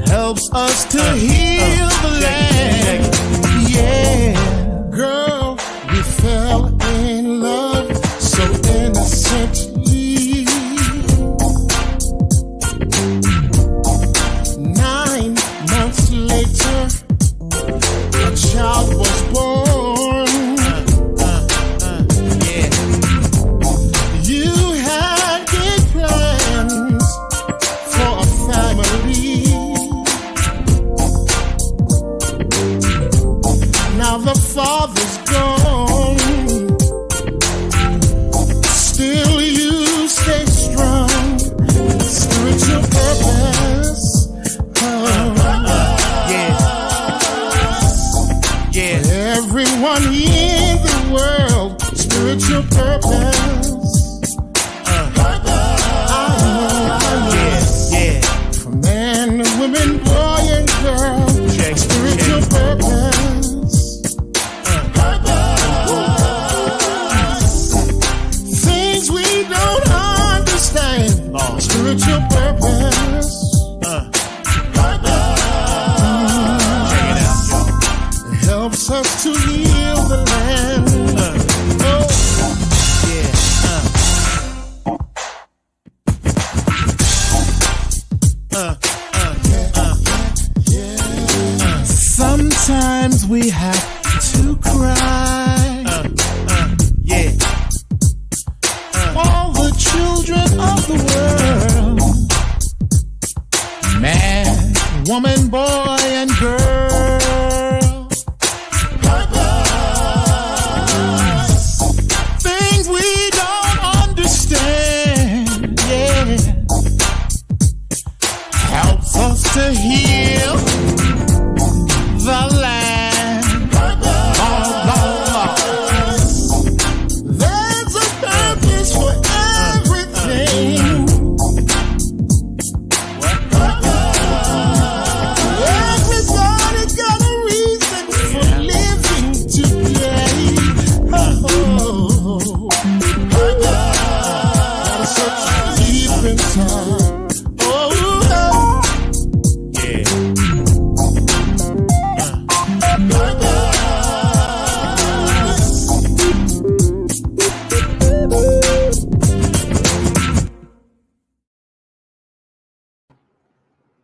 Helps us to heal the land. Yeah. Girl, we fell in love so innocently. 9 months later, a child was born. You had big plans for a family. Now the father's gone. Still you stay strong. Spiritual purpose. Yeah. For everyone in the world, spiritual purpose. Yeah. For man, women, boy, and girl, spiritual purpose. Things we don't understand, spiritual purpose. It helps us to heal the land. Sometimes we have to cry. All the children of the world, man, woman, boy, and girl. Things we don't understand, yeah. Helps us to heal the land. There's a purpose for everything.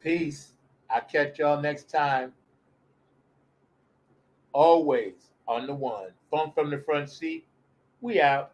Peace. I'll catch y'all next time. Always on the one. Funk from the front seat. We out.